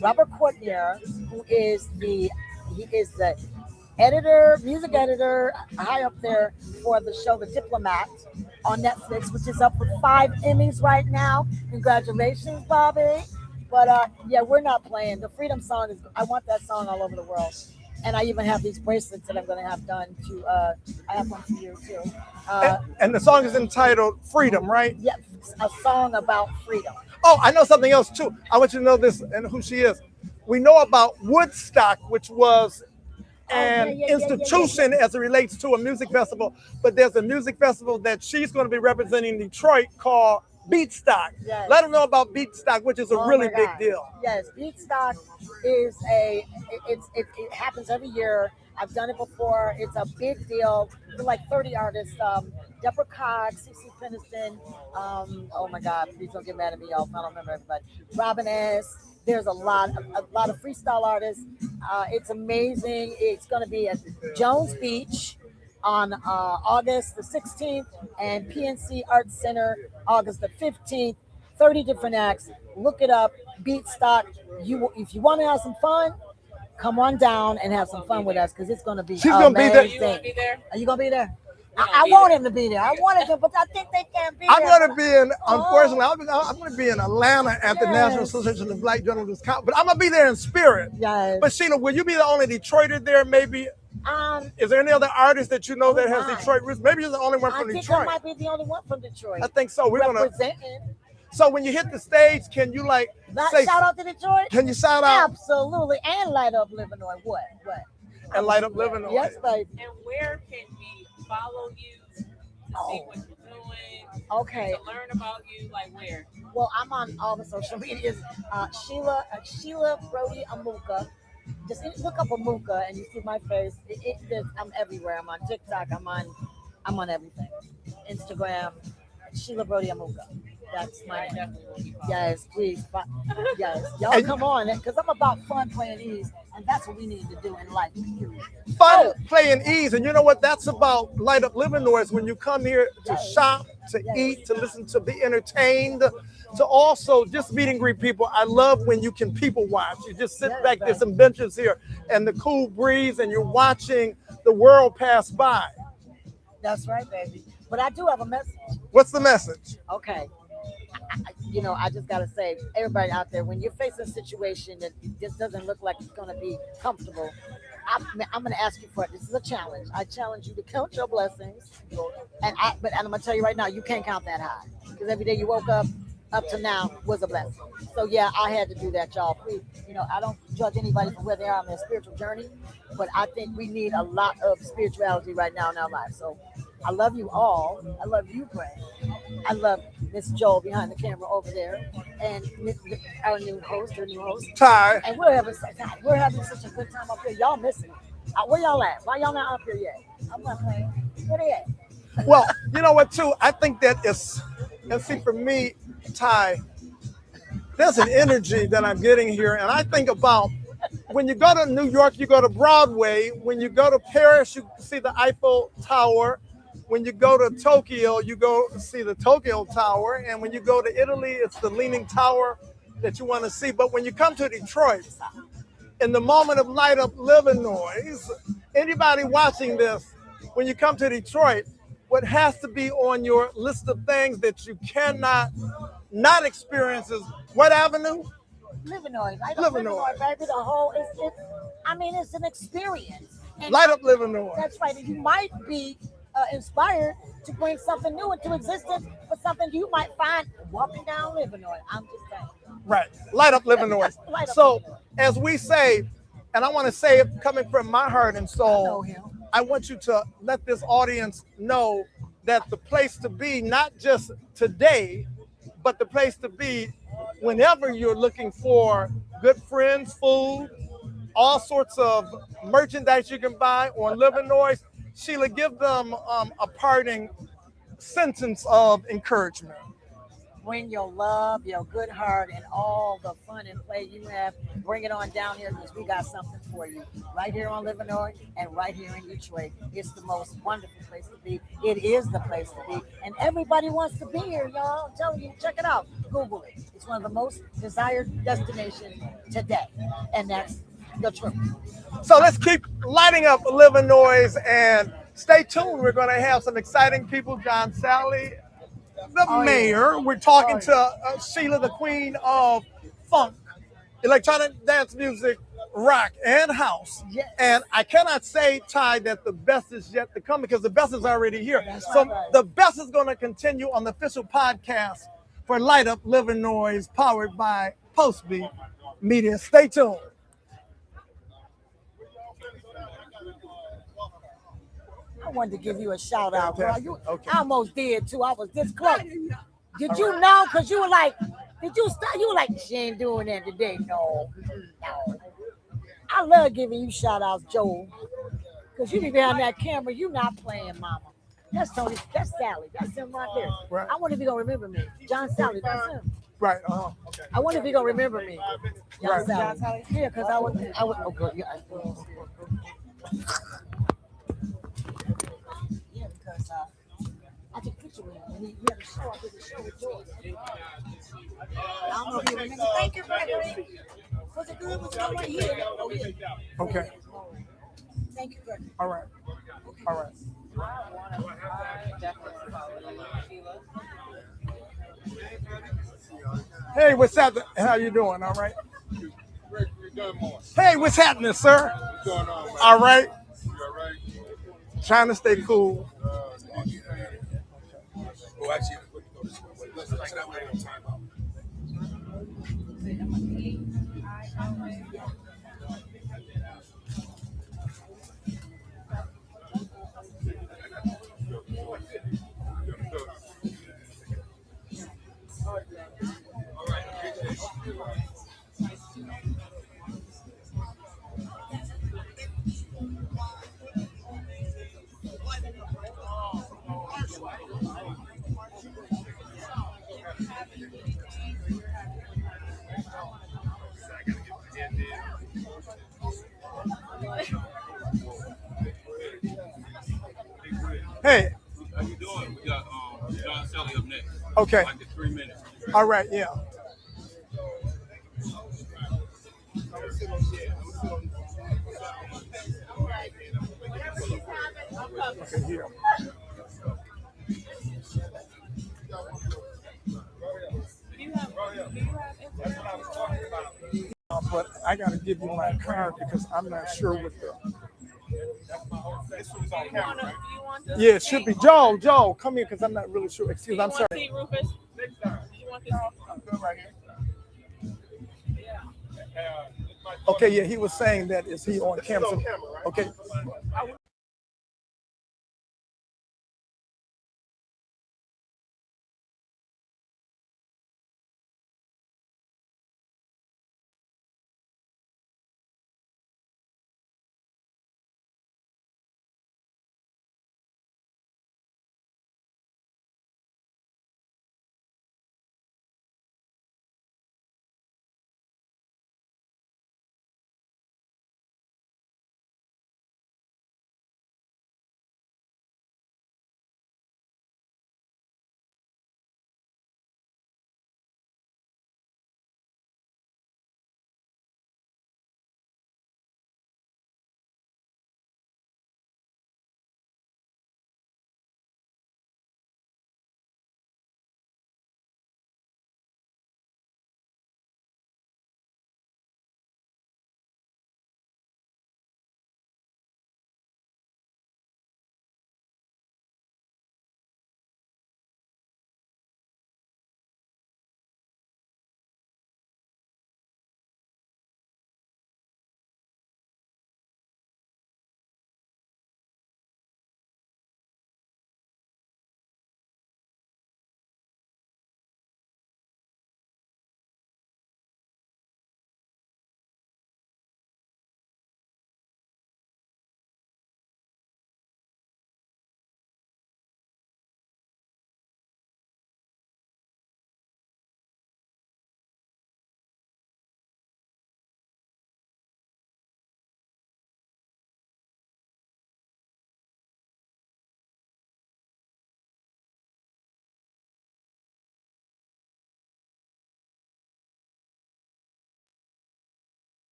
Speaker 4: Robert Courtnier, who is the editor, music editor, high up there for the show The Diplomat on Netflix, which is up for 5 Emmys right now. Congratulations, Bobby. But yeah, we're not playing. The Freedom song is. I want that song all over the world. And I even have these bracelets that I'm going to have done to. I have one for you too.
Speaker 1: And the song is entitled Freedom, right?
Speaker 4: Yeah, a song about freedom.
Speaker 1: Oh, I know something else too. I want you to know this and who she is. We know about Woodstock, which was an institution as it relates to a music festival, but there's a music festival that she's going to be representing Detroit called Beatstock.
Speaker 4: Yes.
Speaker 1: Let them know about Beatstock, which is a really
Speaker 4: my
Speaker 1: big
Speaker 4: God.
Speaker 1: deal.
Speaker 4: Yes, Beatstock is it happens every year. I've done it before. It's a big deal. There are like 30 artists. Deborah Cox, CeCe Peniston. Oh my God, please don't get mad at me, y'all. I don't remember everybody. Robin S. There's a lot of freestyle artists. It's amazing. It's going to be at Jones Beach on August the 16th and PNC Arts Center August the 15th. 30 different acts. Look it up. Beatstock. If you want to have some fun, come on down and have some fun with us because it's going to be
Speaker 1: She's going to be there.
Speaker 5: You want to be there?
Speaker 4: Are you going to be there? I want him to be there. I wanted to, but I think they can't be
Speaker 1: I'm
Speaker 4: there.
Speaker 1: going to be in, unfortunately, I'm going to be in Atlanta at the National Association of Black Journalists, but I'm going to be there in spirit.
Speaker 4: Yes.
Speaker 1: But Sheila, will you be the only Detroiter there? Maybe. Is there any other artist that you know that has Detroit roots? Maybe you're the only one from Detroit.
Speaker 4: I might be the only one from Detroit.
Speaker 1: I think so. We're gonna.
Speaker 4: Representing.
Speaker 1: So when you hit the stage, can you say
Speaker 4: shout out to Detroit?
Speaker 1: Can you shout out?
Speaker 4: Absolutely, and light up Livernois. What?
Speaker 1: And light up Livernois.
Speaker 4: Yes, baby.
Speaker 5: And where can we follow you to see what you're doing?
Speaker 4: Okay.
Speaker 5: To learn about you, like where?
Speaker 4: Well, I'm on all the social medias. Sheila Brody Amuka. Just look up Amuka and you see my face. I'm everywhere. I'm on TikTok. I'm on everything. Instagram. Sheila Brody Amuka. That's my name. Yes, please. Yes. Y'all come on, because I'm about fun playing ease, and that's what we need to do in life.
Speaker 1: Fun playing ease. And you know what? That's about Light Up Livernois. When you come here to shop, to eat, to listen, to be entertained, to also just meet and greet people. I love when you can people watch. You just sit back, there's some benches here, and the cool breeze, and you're watching the world pass by.
Speaker 4: That's right, baby. But I do have a message.
Speaker 1: What's the message?
Speaker 4: Okay. I just got to say, everybody out there, when you're facing a situation that just doesn't look like it's going to be comfortable, I'm going to ask you for it. This is a challenge. I challenge you to count your blessings. And I'm going to tell you right now, you can't count that high. Because every day you woke up to now was a blessing. So yeah, I had to do that, y'all. Please, I don't judge anybody for where they are on their spiritual journey, but I think we need a lot of spirituality right now in our lives. So I love you all. I love you, Greg. I love Miss Joel behind the camera over there, and our new host,
Speaker 1: Ty.
Speaker 4: And we're having such a good time up here. Y'all missing it. Where y'all at? Why y'all not up here yet? I'm not playing. Where they at?
Speaker 1: Well, you know what, too? I think that is, and see, for me, Ty, there's an energy that I'm getting here, and I think about when you go to New York, you go to Broadway. When you go to Paris, you see the Eiffel Tower. When you go to Tokyo, you go see the Tokyo Tower. And when you go to Italy, it's the Leaning Tower that you want to see. But when you come to Detroit, in the moment of Light Up Livernois, anybody watching this, when you come to Detroit, what has to be on your list of things that you cannot not experience is what avenue?
Speaker 4: Livernois.
Speaker 1: Livernois,
Speaker 4: baby. The whole it's an experience. And
Speaker 1: Light Up Livernois.
Speaker 4: That's right. And you might be inspired to bring something new into existence, but something you might find walking down Livernois. I'm just saying.
Speaker 1: Right. Light Up Livernois. So, as we say, and I want to say it coming from my heart and soul, I want you to let this audience know that the place to be, not just today, but the place to be whenever you're looking for good friends, food, all sorts of merchandise you can buy on Livernois. Sheila, give them a parting sentence of encouragement.
Speaker 4: Bring your love, your good heart, and all the fun and play you have. Bring it on down here because we got something for you. Right here on Livernois and right here in Detroit. It's the most wonderful place to be. It is the place to be. And everybody wants to be here, y'all. I'm telling you, check it out. Google it. It's one of the most desired destinations today. And that's the truth.
Speaker 1: So let's keep lighting up Livernois and stay tuned. We're going to have some exciting people. John Sally, the
Speaker 4: Oh, yeah.
Speaker 1: mayor. We're talking
Speaker 4: Oh,
Speaker 1: to Sheila, the queen of funk, electronic dance music, rock, and house.
Speaker 4: Yes.
Speaker 1: And I cannot say, Ty, that the best is yet to come because the best is already here.
Speaker 4: That's
Speaker 1: So
Speaker 4: right.
Speaker 1: the best is going to continue on the official podcast for Light Up Livernois, powered by Postbeat Media. Stay tuned.
Speaker 4: I wanted to give you a shout out, bro.
Speaker 1: Okay.
Speaker 4: I almost did too. I was this close. Did you know? Because you were like, did you stop? You were like, she ain't doing that today. No, no. I love giving you shout outs, Joel. Because you be behind that camera, you not playing, mama. That's Tony. That's Sally. That's him right there.
Speaker 1: Right.
Speaker 4: I wonder if he gonna remember me. John Sally. That's him.
Speaker 1: Right.
Speaker 4: I wonder if he gonna remember me. John
Speaker 1: Right.
Speaker 4: Sally.
Speaker 2: John Sally?
Speaker 4: Yeah, because I would. Oh, good. Yeah. Yeah, because I took a picture with him and he had a show. I did a show with George. I don't know if you remember. Thank you, Gregory. Was it good? Was it all right here? Oh, yeah.
Speaker 1: Okay.
Speaker 4: Thank you, Gregory.
Speaker 1: All right. All right.
Speaker 5: I definitely follow Sheila.
Speaker 1: Hey, what's happening? How you doing? All right. Hey, what's happening, sir?
Speaker 3: What's going on, man?
Speaker 1: All right.
Speaker 3: You all right?
Speaker 1: Trying to stay cool.
Speaker 3: Oh, actually, let's that way on time out.
Speaker 1: Hey.
Speaker 6: How you doing? We got John Sally up next.
Speaker 1: Okay.
Speaker 6: Like in 3 minutes.
Speaker 1: All right. Yeah. Okay. Here. But I got to give you my card because I'm not sure what the. Yeah, it should be. Joe, come here because I'm not really sure. Excuse me, I'm sorry.
Speaker 5: See Rufus? Did you want this?
Speaker 1: Okay, yeah, he was saying that is he on camera? Okay.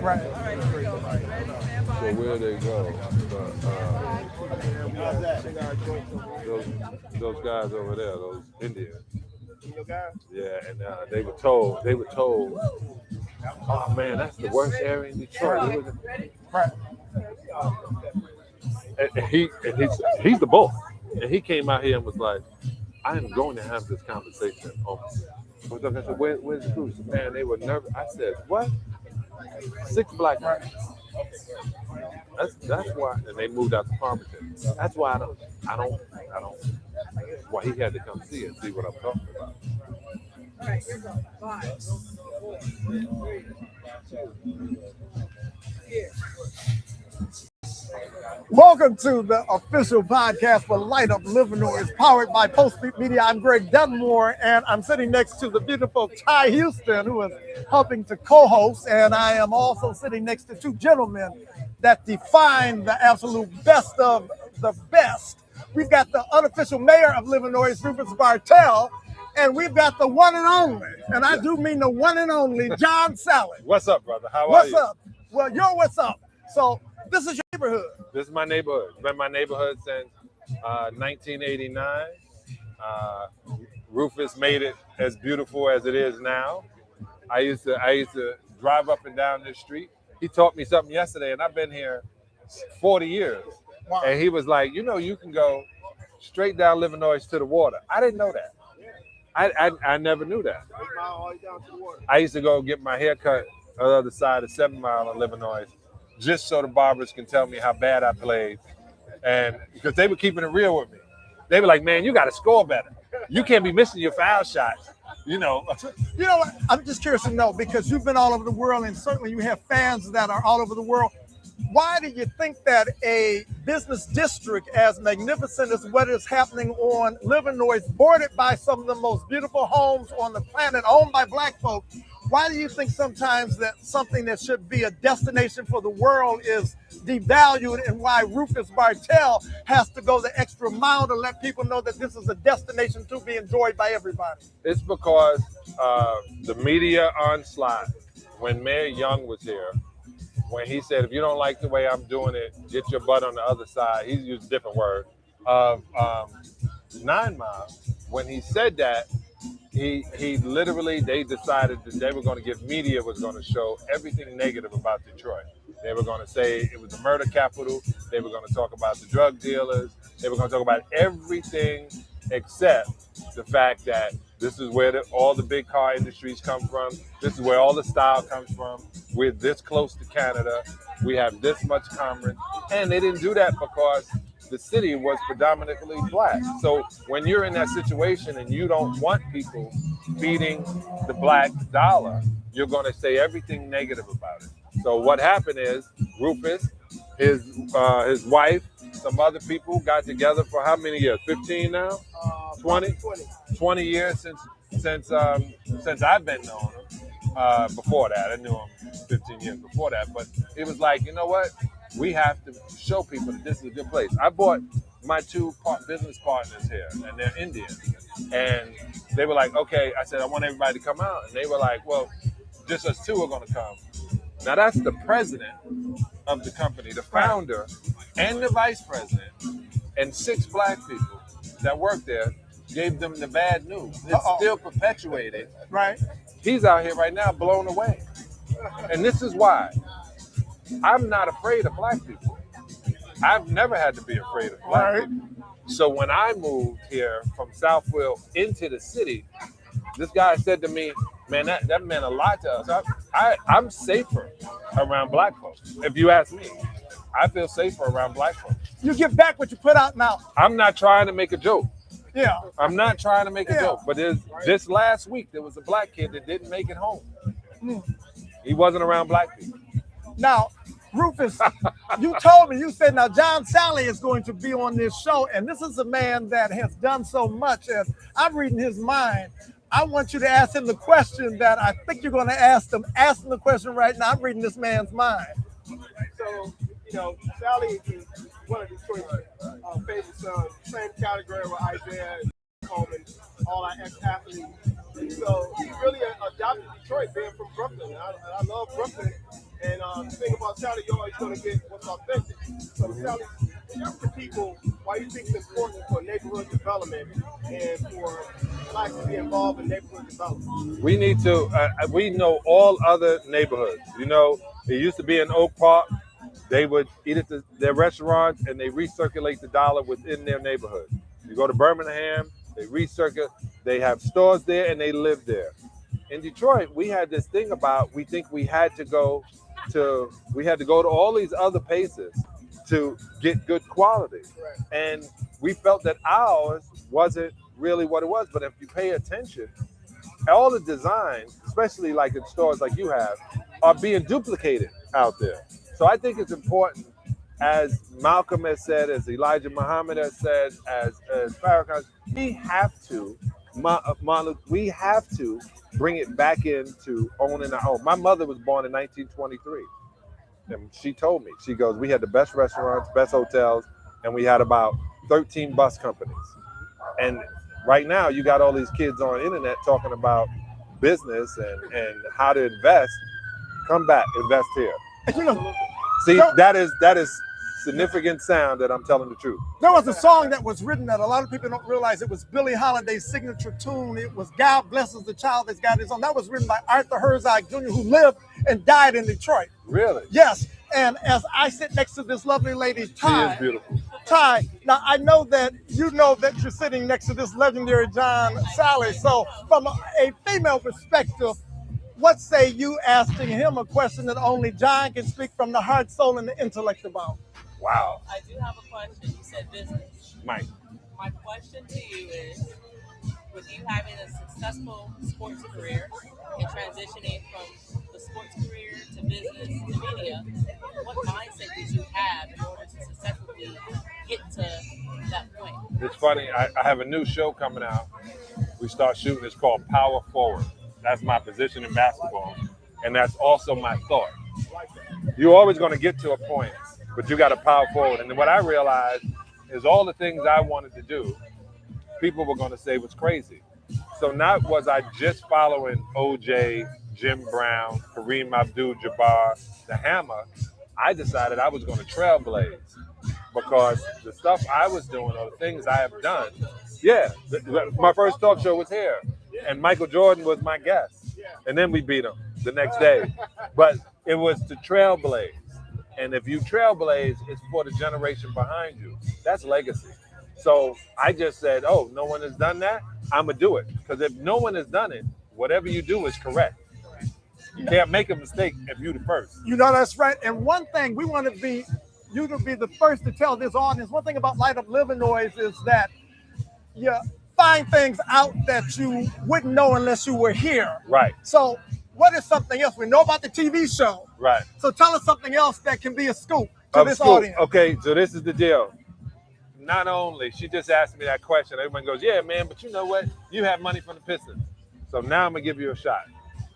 Speaker 1: Right.
Speaker 7: So where they go? Those guys over there, those Indians. Yeah, and they were told, oh man, that's the worst area in Detroit.
Speaker 1: Right.
Speaker 7: He's the boss. And he came out here and was like, I am going to have this conversation at home. I said, where's the crew? Man, they were nervous. I said, what? 6 black guys. That's why, and they moved out to Farmington. That's why I don't. Why he had to come see and see what I'm talking about.
Speaker 1: Welcome to the official podcast for Light Up Livernois, powered by Postbeat Media. I'm Greg Dunmore, and I'm sitting next to the beautiful Ty Houston, who is helping to co-host, and I am also sitting next to 2 gentlemen that define the absolute best of the best. We've got the unofficial mayor of Livernois, Rufus Bartell, and we've got the one and only, and I do mean the one and only, John Sally.
Speaker 7: What's up, brother? How are
Speaker 1: What's
Speaker 7: you?
Speaker 1: up? Well, you're what's up. So this is your neighborhood.
Speaker 7: This is my neighborhood. It's been my neighborhood since 1989. Rufus made it as beautiful as it is now. I used to drive up and down this street. He taught me something yesterday, and I've been here 40 years.
Speaker 1: Wow.
Speaker 7: And he was like, you can go straight down Livernois to the water. I didn't know that. I never knew that. I used to go get my hair cut on the other side of 7 Mile in Livernois, just so the barbers can tell me how bad I played. And because they were keeping it real with me. They were like, man, you got to score better. You can't be missing your foul shots. You know
Speaker 1: what? I'm just curious to know, because you've been all over the world, and certainly you have fans that are all over the world. Why do you think that a business district as magnificent as what is happening on Livernois, bordered by some of the most beautiful homes on the planet, owned by black folk, why do you think sometimes that something that should be a destination for the world is devalued, and why Rufus Bartell has to go the extra mile to let people know that this is a destination to be enjoyed by everybody?
Speaker 7: It's because the media onslaught, when Mayor Young was here, when he said, if you don't like the way I'm doing it, get your butt on the other side. He used a different word of 9 Mile. When he said that, he literally, they decided that they were going to give media was going to show everything negative about Detroit. They were going to say it was the murder capital. They were going to talk about the drug dealers. They were going to talk about everything except the fact that this is where all the big car industries come from. This is where all the style comes from. We're this close to Canada. We have this much commerce. And they didn't do that because the city was predominantly black. So when you're in that situation and you don't want people feeding the black dollar, you're going to say everything negative about it. So what happened is Rufus, his wife, some other people got together for how many years? 15 now? 20? 20 years since I've been knowing him. Before that, I knew him 15 years before that. But it was like, you know what? We have to show people that this is a good place. I brought my 2 business partners here, and they're Indian. And they were like, okay. I said, I want everybody to come out. And they were like, well, just us 2 are going to come. Now, that's the president of the company, the founder, and the vice president, and 6 black people that work there gave them the bad news. It's still perpetuated.
Speaker 1: Right.
Speaker 7: He's out here right now blown away. And this is why. I'm not afraid of black people. I've never had to be afraid of black people. So when I moved here from Southfield into the city, this guy said to me, man, that meant a lot to us. I'm safer around black folks. If you ask me, I feel safer around black folks.
Speaker 1: You give back what you put out now.
Speaker 7: I'm not trying to make a joke.
Speaker 1: Yeah.
Speaker 7: I'm not trying to make a joke. But this last week, there was a black kid that didn't make it home. He wasn't around black people.
Speaker 1: Now, Rufus, you told me, you said, now John Sally is going to be on this show, and this is a man that has done so much, and I'm reading his mind. I want you to ask him the question that I think you're going to ask him. Ask him the question right now. I'm reading this man's mind.
Speaker 8: So, Sally is one of Detroit's favorite sons, same category with Isaiah, Coleman, all our ex-athletes. So he really adopted Detroit, being from Brooklyn. I love Brooklyn. And the thing about Sally, you're always going to get what's authentic. So Sally, share with the people why you think it's important for neighborhood development and for Blacks to be involved in neighborhood development.
Speaker 7: We need to, we know all other neighborhoods. You know, it used to be in Oak Park. They would eat at their restaurants and they recirculate the dollar within their neighborhood. You go to Birmingham, they recirculate, they have stores there and they live there. In Detroit, we had this thing about we think we had to go to all these other places to get good quality.
Speaker 8: Right.
Speaker 7: And we felt that ours wasn't really what it was. But if you pay attention, all the designs, especially like in stores like you have, are being duplicated out there. So I think it's important, as Malcolm has said, as Elijah Muhammad has said, as Farrakhan, we have to bring it back into owning our home. My mother was born in 1923. And she told me, she goes, we had the best restaurants, best hotels, and we had about 13 bus companies. And right now you got all these kids on the internet talking about business and how to invest. Come back, invest here.
Speaker 1: You know,
Speaker 7: See, that is significant sound that I'm telling the truth.
Speaker 1: there was a song that was written that a lot of people don't realize. It was Billie Holiday's signature tune. It was God Blesses the Child That's Got His Own. That was written by Arthur Herzog Jr., who lived and died in Detroit.
Speaker 7: Really?
Speaker 1: Yes. And as I sit next to this lovely lady, Ty.
Speaker 7: She is beautiful.
Speaker 1: Ty, now I know that you know that you're sitting next to this legendary John Sally. So from a female perspective, what say you asking him a question that only John can speak from the heart, soul, and the intellect about?
Speaker 7: Wow.
Speaker 5: I do have a question. You said business.
Speaker 7: Mike.
Speaker 5: My question to you is, with you having a successful sports career and transitioning from the sports career to business to media, what mindset did you have in order to successfully get to that point?
Speaker 7: It's funny, I have a new show coming out. We start shooting, it's called Power Forward. That's my position in basketball. And that's also my thought. You're always going to get to a point, but you got to power forward. And then what I realized is all the things I wanted to do, people were going to say was crazy. So not was I just following OJ, Jim Brown, Kareem Abdul-Jabbar, the Hammer. I decided I was going to trailblaze because the stuff I was doing or the things I have done. Yeah, my first talk show was here, and Michael Jordan was my guest. And then we beat him the next day. But it was to trailblaze. And if you trailblaze, it's for the generation behind you. That's legacy. So I just said, oh, no one has done that? I'm going to do it. Because if no one has done it, whatever you do is correct. You can't make a mistake if you're the first.
Speaker 1: You know, that's right. And one thing we want to be, you to be the first to tell this audience, one thing about Light Up Livernois is that you find things out that you wouldn't know unless you were here.
Speaker 7: Right.
Speaker 1: So what is something else? We know about the TV show.
Speaker 7: Right.
Speaker 1: So tell us something else that can be a scoop to this audience.
Speaker 7: Okay, so this is the deal. Not only, she just asked me that question. Everyone goes, yeah, man, but you know what? You have money from the Pistons. So now I'm going to give you a shot.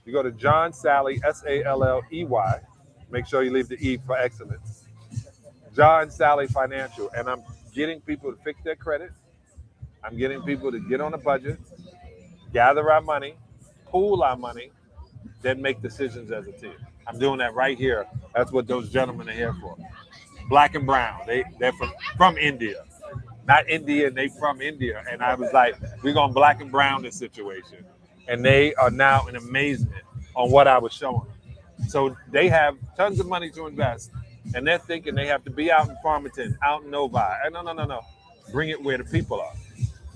Speaker 7: You go to John Sally, Salley. Make sure you leave the E for excellence. John Sally Financial. And I'm getting people to fix their credit. I'm getting people to get on a budget, gather our money, pool our money, then make decisions as a team. I'm doing that right here. That's what those gentlemen are here for. Black and brown. They're from India. Not Indian, they from India. And I was like, we're going to black and brown this situation. And they are now in amazement on what I was showing them. So they have tons of money to invest. And they're thinking they have to be out in Farmington, out in Novi. No. Bring it where the people are.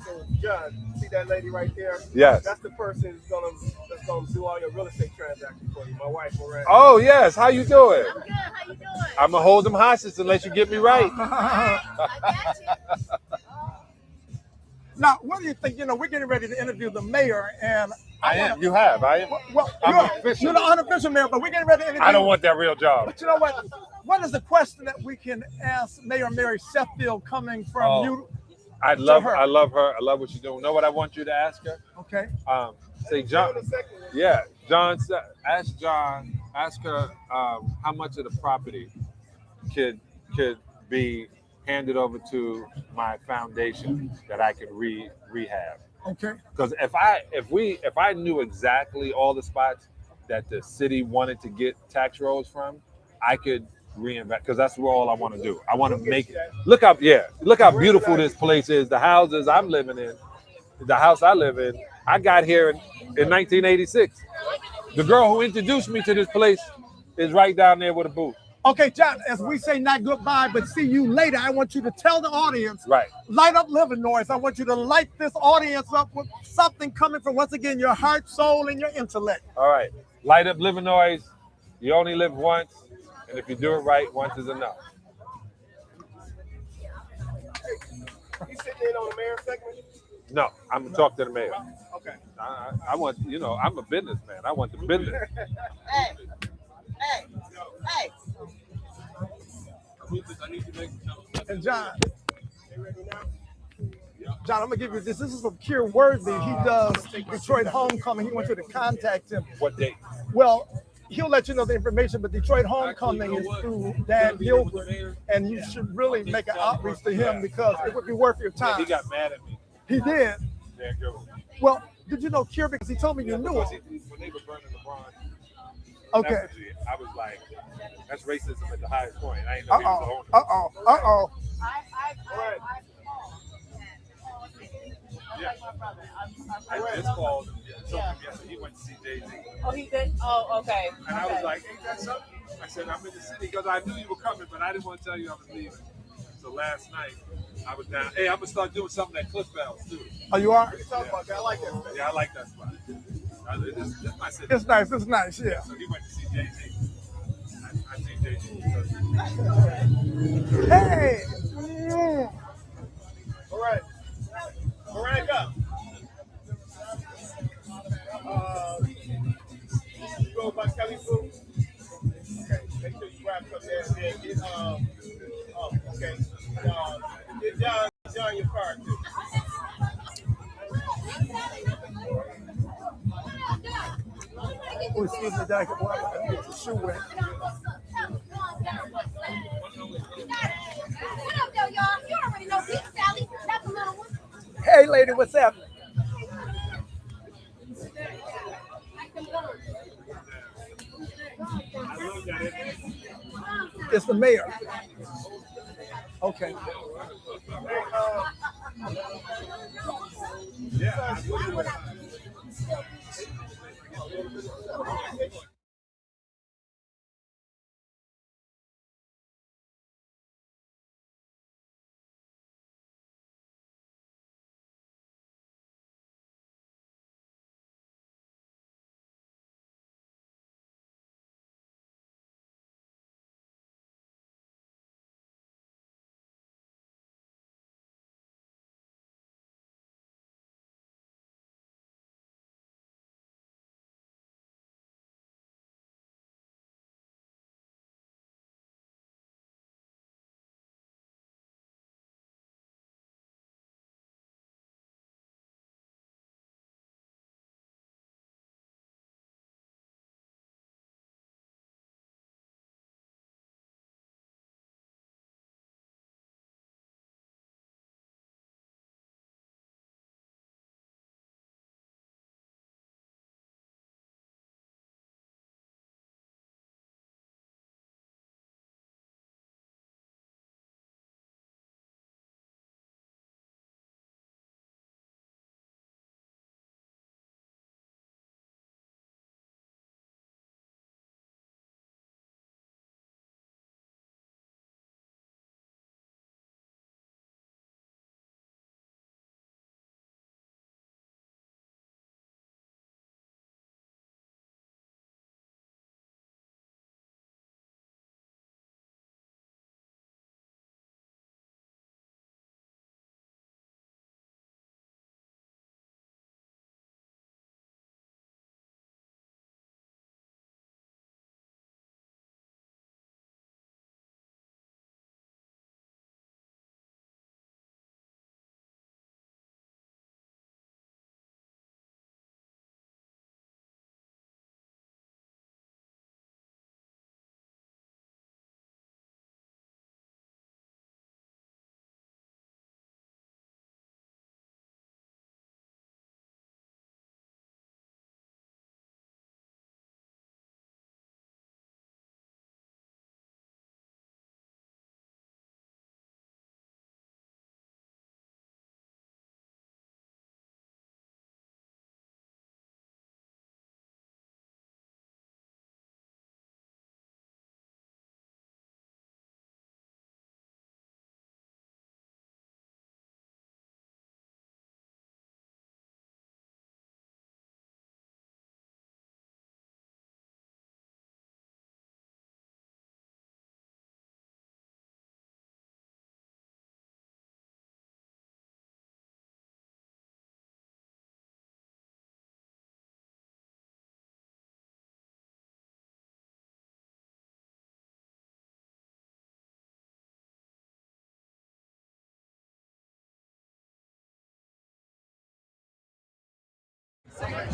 Speaker 8: So, John, see that lady right there?
Speaker 7: Yes.
Speaker 8: That's the person that's gonna do all your real estate transactions for you. My wife, Miranda.
Speaker 7: Oh, yes. How you doing?
Speaker 9: I'm good. How you doing?
Speaker 7: I'm going to hold them hostage unless you get me right.
Speaker 9: I got you.
Speaker 1: Now, what do you think? You know, we're getting ready to interview the mayor, and
Speaker 7: I am. You have. I am.
Speaker 1: well,
Speaker 7: I'm official.
Speaker 1: you're the unofficial mayor, but we're getting ready to interview.
Speaker 7: I don't want that real job.
Speaker 1: But you know what? What is the question that we can ask Mayor Mary Sheffield coming from you?
Speaker 7: I love
Speaker 1: her.
Speaker 7: her. I love what she's doing. Know what I want you to ask her?
Speaker 1: Okay.
Speaker 7: Say, John. Yeah, John. Ask her how much of the property could be handed over to my foundation that I could rehab.
Speaker 1: Okay.
Speaker 7: Because if I knew exactly all the spots that the city wanted to get tax rolls from, I could reinvent because that's all I want to do. I want to make it. Look how beautiful this place is. The houses I'm living in, the house I live in. I got here in 1986. The girl who introduced me to this place is right down there with a booth.
Speaker 1: Okay, John, as we say not goodbye, but see you later, I want you to tell the audience,
Speaker 7: Right.
Speaker 1: Light Up Livernois. I want you to light this audience up with something coming from, once again, your heart, soul, and your intellect.
Speaker 7: All right. Light Up Livernois. You only live once, and if you do it right, once is enough.
Speaker 8: You sitting in on the mayor segment?
Speaker 7: No, I'm gonna talk to the mayor.
Speaker 8: Okay.
Speaker 7: I want, I'm a businessman. I want the business.
Speaker 4: Hey, hey.
Speaker 1: And John,
Speaker 8: They ready now?
Speaker 1: I'm gonna give you this. This is from Kier Worthy. He does Detroit Homecoming. He wants you to contact him.
Speaker 7: What date?
Speaker 1: Well, he'll let you know the information, but Detroit Homecoming is through Dan Gilbert, and you should really make an outreach to him because it would be worth your
Speaker 7: Yeah,
Speaker 1: time.
Speaker 7: he got mad at me.
Speaker 1: He did.
Speaker 7: Yeah, go.
Speaker 1: Well, did you know Kier, because he told me you knew
Speaker 7: Because
Speaker 1: him?
Speaker 7: when they were burning LeBron,
Speaker 1: Okay.
Speaker 7: effigy, I was like, that's racism at the highest point. I ain't know he was the owner.
Speaker 1: Uh-oh.
Speaker 7: Yeah. I just called him. Told him yesterday he went to see Jay-Z.
Speaker 5: Oh, he did? Oh, okay.
Speaker 7: And I was like, ain't that something? I said, I'm in the city because I knew you were coming, but I didn't want to tell you I was leaving. So last night, I was down. Hey, I'm going to start doing something at Cliff Bells, too.
Speaker 1: Oh, you are?
Speaker 8: Talk about that. I like that.
Speaker 7: Yeah, I like that spot. It's my city.
Speaker 1: It's nice, yeah.
Speaker 7: So he went to see Jay-Z. I see Jay-Z.
Speaker 1: Hey!
Speaker 8: All right. Rank up. You go by Kelly Food. Okay, make sure you wrap up there and then get okay. Get John your card too.
Speaker 1: Oh, excuse me, Jack. Boy, I gotta get your shoe wet.
Speaker 9: What up, though, y'all? You already know Big Sally. That's the little one.
Speaker 1: Hey, lady, what's happening? It's the mayor. Okay.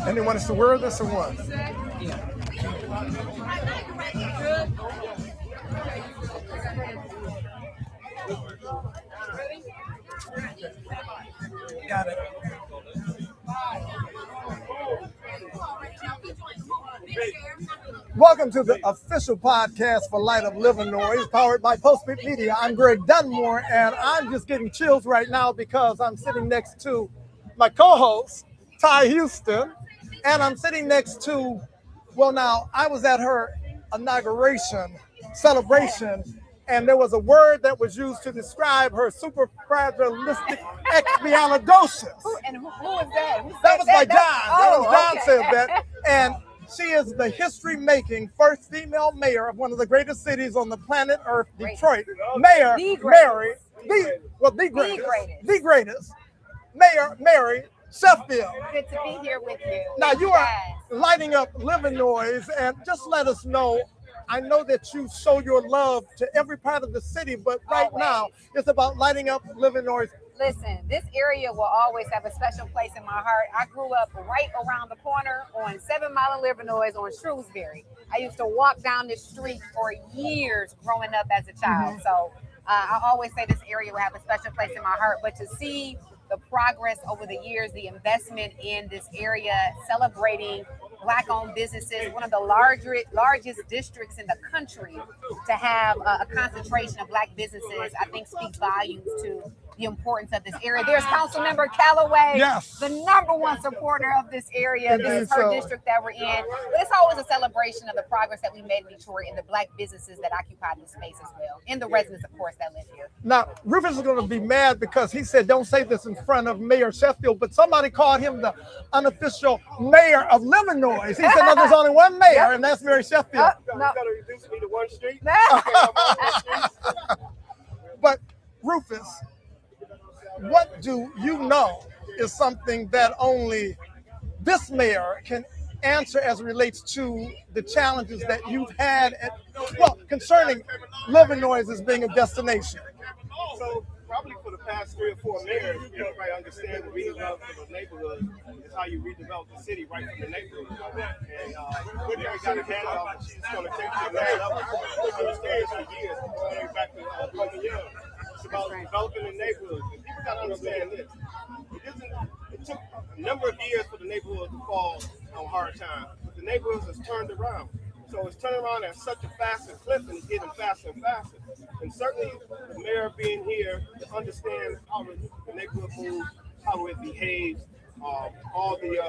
Speaker 1: And they want us to wear this or what? Got it. Welcome to the official podcast for Light Up Livernois, powered by Postbit Media. I'm Greg Dunmore, and I'm just getting chills right now because I'm sitting next to my co-host, Ty Houston, and I'm sitting next to, well, now, I was at her inauguration celebration, and there was a word that was used to describe her superfragilistic expialidocious.
Speaker 2: And who was that?
Speaker 1: That was by John. That was John
Speaker 2: okay.
Speaker 1: said that. And she is the history-making first female mayor of one of the greatest cities on the planet Earth, Detroit. Mayor
Speaker 2: The
Speaker 1: Mary, the greatest, Mayor Mary Sheffield.
Speaker 2: Good to be here with you.
Speaker 1: Now
Speaker 2: Thank
Speaker 1: you are
Speaker 2: guys.
Speaker 1: lighting up Livernois, and just let us know. I know that you show your love to every part of the city, but right
Speaker 2: Always.
Speaker 1: now it's about lighting up Livernois.
Speaker 2: Listen, this area will always have a special place in my heart. I grew up right around the corner on 7 Mile and Livernois on Shrewsbury. I used to walk down this street for years growing up as a child. So I always say this area will have a special place in my heart. But to see the progress over the years, the investment in this area, celebrating Black-owned businesses, one of the largest districts in the country, to have a concentration of Black businesses, I think speaks volumes to the importance of this area. There's Councilmember Calloway,
Speaker 1: Yes.
Speaker 2: the #1 supporter of this area. This is her
Speaker 1: So-
Speaker 2: district that we're in. But it's always a celebration of the progress that we made in Detroit and the Black businesses that occupy this space as well, and the residents, of course, that live here.
Speaker 1: Now, Rufus is going to be mad because he said, don't say this in front of Mayor Sheffield, but somebody called him the unofficial mayor of Livernois. He said, no, there's only one mayor, and that's Mary Sheffield.
Speaker 8: You gotta reduce me to one street.
Speaker 1: But Rufus, what do you know is something that only this mayor can answer as it relates to the challenges that you've had, concerning Livernois as being a destination?
Speaker 8: So probably for the past 3 or 4 mayors, everybody understands the redevelopment of the neighborhood is how you redevelop the city right from the neighborhood. And Good Mary got a hand off, and she's going to take it to the next level. We've been experienced for years, going back to Coleman Young. It's about developing the neighborhood. And people got to understand this. It took a number of years for the neighborhood to fall on hard times, but the neighborhood has turned around. So it's turning around at such a faster clip, and it's getting faster and faster. And certainly the mayor being here to understand how the neighborhood moves, how it behaves, all the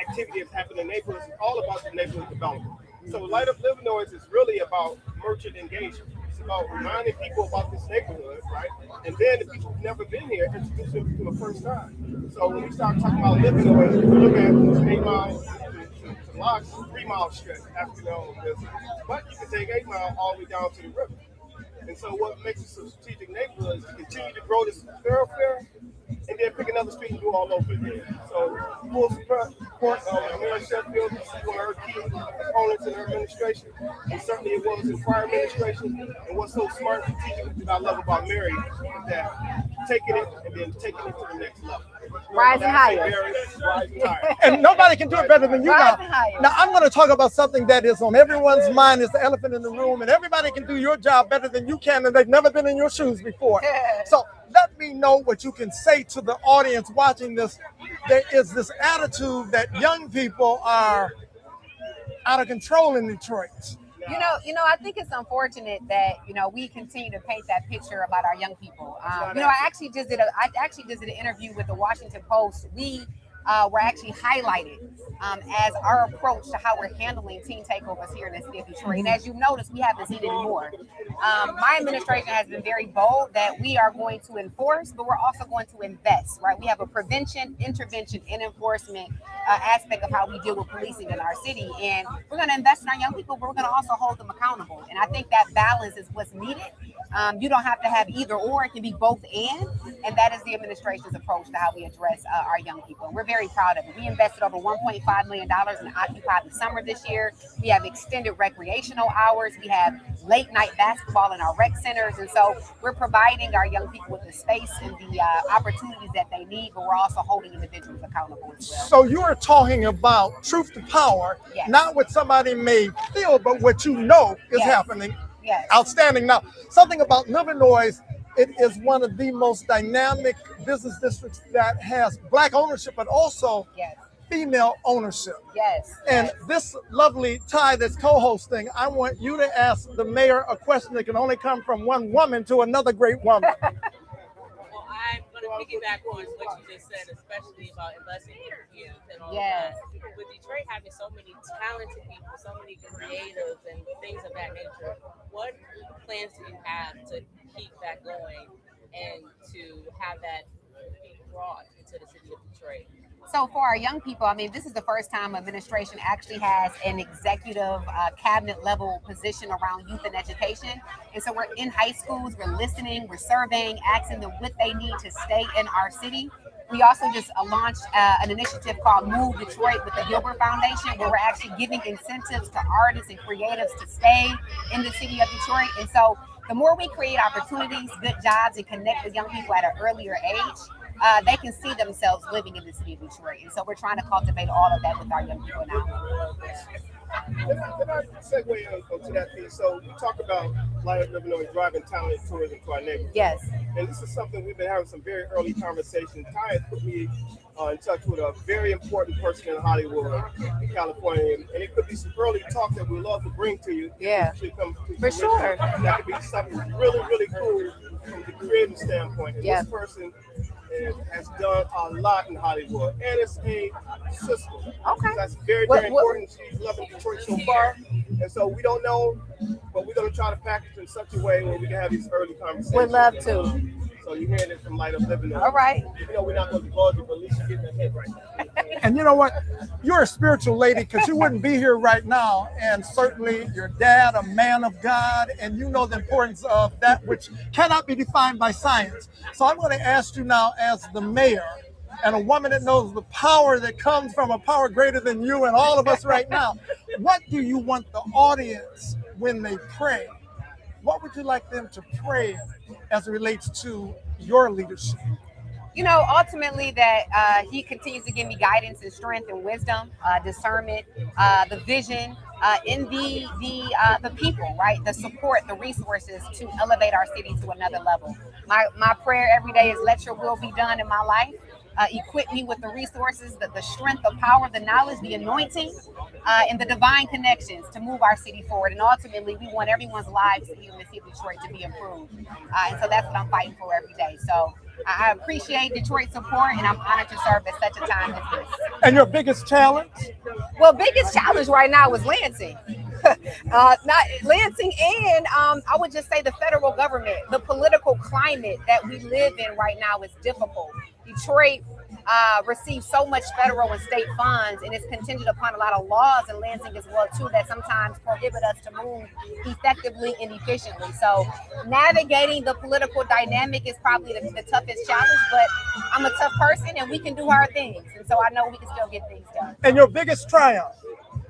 Speaker 8: activity that's happening in the neighborhoods, is all about the neighborhood development. So Light Up Livernois is really about merchant engagement. It's about reminding people about this neighborhood, right? And then the people who've never been here, introduce them for the first time. So when we start talking about Livernois, we look at this 8 miles to large 3 mile stretch after the whole business. But you can take 8 Mile all the way down to the river. And so what makes it a strategic neighborhood is to continue to grow this thoroughfare and then pick another street and go all over again. So full support Mayor Sheffield, this is one of her key components in her administration. And certainly it was in prior administration. And what's so smart and strategic that I love about Mary is that taking it and then taking it to the next level.
Speaker 2: Rising higher.
Speaker 8: Rising higher.
Speaker 1: And nobody can do it better than you now.
Speaker 2: Rising higher.
Speaker 1: Now, I'm going to talk about something that is on everyone's mind, is the elephant in the room, and everybody can do your job better than you can, and they've never been in your shoes before. So let me know what you can say to the audience watching this. There is this attitude that young people are out of control in Detroit.
Speaker 2: I think it's unfortunate that we continue to paint that picture about our young people. I actually just did an interview with the Washington Post. We were actually highlighted as our approach to how we're handling teen takeovers here in the city of Detroit. And as you notice, we haven't seen any more. My administration has been very bold that we are going to enforce, but we're also going to invest, right? We have a prevention, intervention, and enforcement aspect of how we deal with policing in our city. And we're going to invest in our young people, but we're going to also hold them accountable. And I think that balance is what's needed. You don't have to have either or, it can be both and that is the administration's approach to how we address our young people. And we're very proud of it. We invested over $1.5 $2.5 million in Occupy the Summer this year. We have extended recreational hours. We have late night basketball in our rec centers. And so we're providing our young people with the space and the opportunities that they need, but we're also holding individuals accountable as well.
Speaker 1: So you are talking about truth to power,
Speaker 2: Yes.
Speaker 1: not what somebody may feel, but what you know is
Speaker 2: Yes.
Speaker 1: happening.
Speaker 2: Yes.
Speaker 1: Outstanding. Now, something about Livernois, it is one of the most dynamic business districts that has Black ownership, but also
Speaker 2: Yes.
Speaker 1: female ownership.
Speaker 2: Yes.
Speaker 1: And
Speaker 2: yes.
Speaker 1: this lovely Ty that's co-hosting, I want you to ask the mayor a question that can only come from one woman to another great woman.
Speaker 5: Well, I'm going to piggyback on what you just said, especially about investing in youth and all
Speaker 2: Yes.
Speaker 5: that. With Detroit having so many talented people, so many creatives and things of that nature, what plans do you have to keep that going and to have that be brought into the city of Detroit?
Speaker 2: So for our young people, I mean, this is the first time administration actually has an executive cabinet level position around youth and education. And so we're in high schools, we're listening, we're surveying, asking them what they need to stay in our city. We also just launched an initiative called Move Detroit with the Gilbert Foundation, where we're actually giving incentives to artists and creatives to stay in the city of Detroit. And so the more we create opportunities, good jobs, and connect with young people at an earlier age, they can see themselves living in the city of Detroit. And so we're trying to cultivate all of that with our young people now.
Speaker 8: Can I segue onto that piece? So you talk about Light Up Livernois driving talent tourism to our neighborhood.
Speaker 2: Yes.
Speaker 8: And this is something we've been having some very early conversations. Ty has put me in touch with a very important person in Hollywood, California. And it could be some early talk that we'd love to bring to you.
Speaker 2: Yeah.
Speaker 8: Come to
Speaker 2: For
Speaker 8: fruition.
Speaker 2: sure.
Speaker 8: That could be something really, really cool from the creative standpoint. And
Speaker 2: Yeah.
Speaker 8: this person has done a lot in Hollywood, and it's a sister.
Speaker 2: Okay.
Speaker 8: That's very,
Speaker 2: What-
Speaker 8: very
Speaker 2: what-
Speaker 8: important. She's loving Detroit so far, and so we don't know, but we're going to try to package it in such a way where we can have these early conversations.
Speaker 2: Would love to.
Speaker 8: So you're hearing it from Light Up Livernois.
Speaker 2: All right.
Speaker 8: You know we're not going to divulge it, but at least you're getting a hit right now.
Speaker 1: And you know what? You're a spiritual lady because you wouldn't be here right now. And certainly your dad, a man of God, and you know the importance of that which cannot be defined by science. So I'm going to ask you now, as the mayor and a woman that knows the power that comes from a power greater than you and all of us right now, what do you want the audience when they pray? What would you like them to pray as it relates to your leadership?
Speaker 2: You know, ultimately that he continues to give me guidance and strength and wisdom, discernment, the vision, in the people, right? The support, the resources to elevate our city to another level. My prayer every day is let your will be done in my life. Equip me with the resources, the strength, the power, the knowledge, the anointing, and the divine connections to move our city forward. And ultimately, we want everyone's lives here in the city of Detroit to be improved. And so that's what I'm fighting for every day. So I appreciate Detroit's support, and I'm honored to serve at such a time as this.
Speaker 1: And your biggest challenge?
Speaker 2: Well, biggest challenge right now is Lansing. Not Lansing, and I would just say the federal government. The political climate that we live in right now is difficult. Detroit receives so much federal and state funds, and it's contingent upon a lot of laws in Lansing as well too that sometimes prohibit us to move effectively and efficiently. So navigating the political dynamic is probably the toughest challenge, but I'm a tough person and we can do hard things, and so I know we can still get things done.
Speaker 1: And your biggest triumph?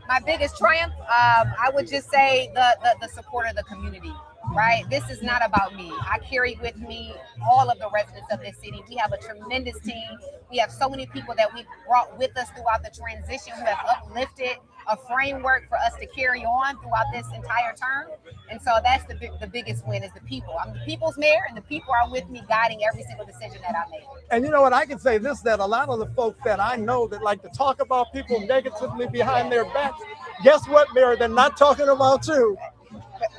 Speaker 2: My biggest triumph, I would just say the support of the community, right? This is not about me. I carry with me all of the residents of this city. We have a tremendous team. We have so many people that we brought with us throughout the transition who have uplifted a framework for us to carry on throughout this entire term. And so that's the biggest win is the people. I'm the people's mayor, and the people are with me guiding every single decision that I make.
Speaker 1: And you know what, I can say this, that a lot of the folks that I know that like to talk about people negatively behind their backs, guess what, Mayor? They're not talking about you.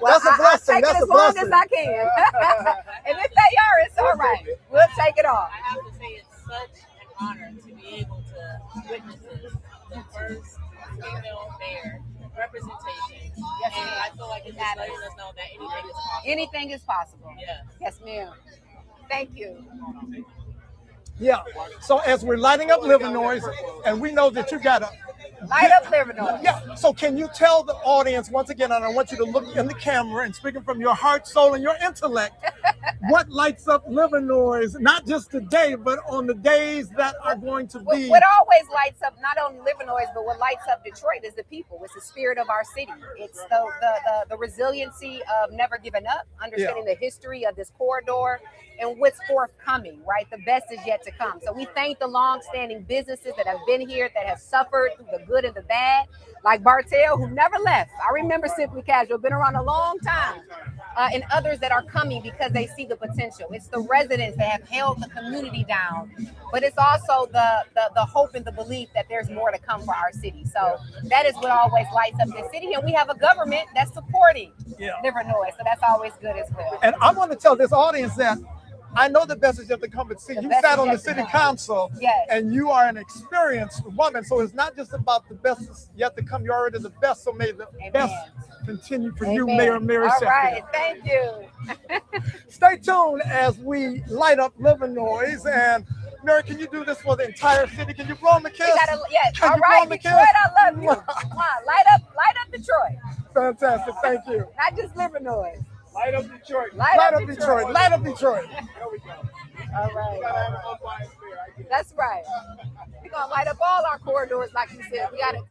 Speaker 2: Well,
Speaker 1: That's a blessing.
Speaker 2: I take
Speaker 1: That's
Speaker 2: it
Speaker 1: a
Speaker 2: as long
Speaker 1: blessing.
Speaker 2: as I can. And if they are, it's all right. We'll take it off.
Speaker 5: I have to say it's such an honor to be able to witness this, the first female mayor representation.
Speaker 2: Yes,
Speaker 5: And
Speaker 2: ma'am.
Speaker 5: I feel like it's just letting us know that anything is possible.
Speaker 2: Anything is possible.
Speaker 5: Yeah.
Speaker 2: Yes, ma'am. Thank you.
Speaker 1: Yeah. So as we're lighting up Livernois, and we know that you got
Speaker 2: Light Up Livernois.
Speaker 1: Yeah. So can you tell the audience once again, and I want you to look in the camera and speaking from your heart, soul, and your intellect, what lights up Livernois, not just today, but on the days that are going to be.
Speaker 9: What always lights up not only Livernois, but what lights up Detroit is the people. It's the spirit of our city. It's the resiliency of never giving up, understanding the history of this corridor and what's forthcoming, right? The best is yet to come. So we thank the long-standing businesses that have been here, that have suffered through the good and the bad, like Bartell, who never left. I remember Simply Casual, been around a long time. And others that are coming because they see the potential. It's the residents that have held the community down, but it's also the hope and the belief that there's more to come for our city. So that is what always lights up the city, and we have a government that's supporting Livernois, so that's always good as well.
Speaker 1: And I want to tell this audience that I know the best is yet to come, but see, you sat on the city council, and you are an experienced woman, so it's not just about the best is yet to come. You're already the best, so may the best continue for you, Mayor Mary
Speaker 2: All
Speaker 1: Sheffield.
Speaker 2: right, thank you.
Speaker 1: Stay tuned as we light up Livernois. And Mary, can you do this for the entire city? Can you blow them a kiss?
Speaker 2: Yes.
Speaker 1: Can
Speaker 2: All
Speaker 1: you blow
Speaker 2: right,
Speaker 1: them a
Speaker 2: Detroit,
Speaker 1: kiss?
Speaker 2: I love you. Come on, light up Detroit.
Speaker 1: Fantastic, thank you.
Speaker 2: Not just Livernois.
Speaker 8: Light up Detroit.
Speaker 2: Light up
Speaker 1: Detroit. Light up Detroit.
Speaker 8: There we go.
Speaker 2: All
Speaker 8: You gotta
Speaker 2: right.
Speaker 8: have an unbiased fair. I get it.
Speaker 2: That's right. We're gonna light up all our corridors, like you said. We gotta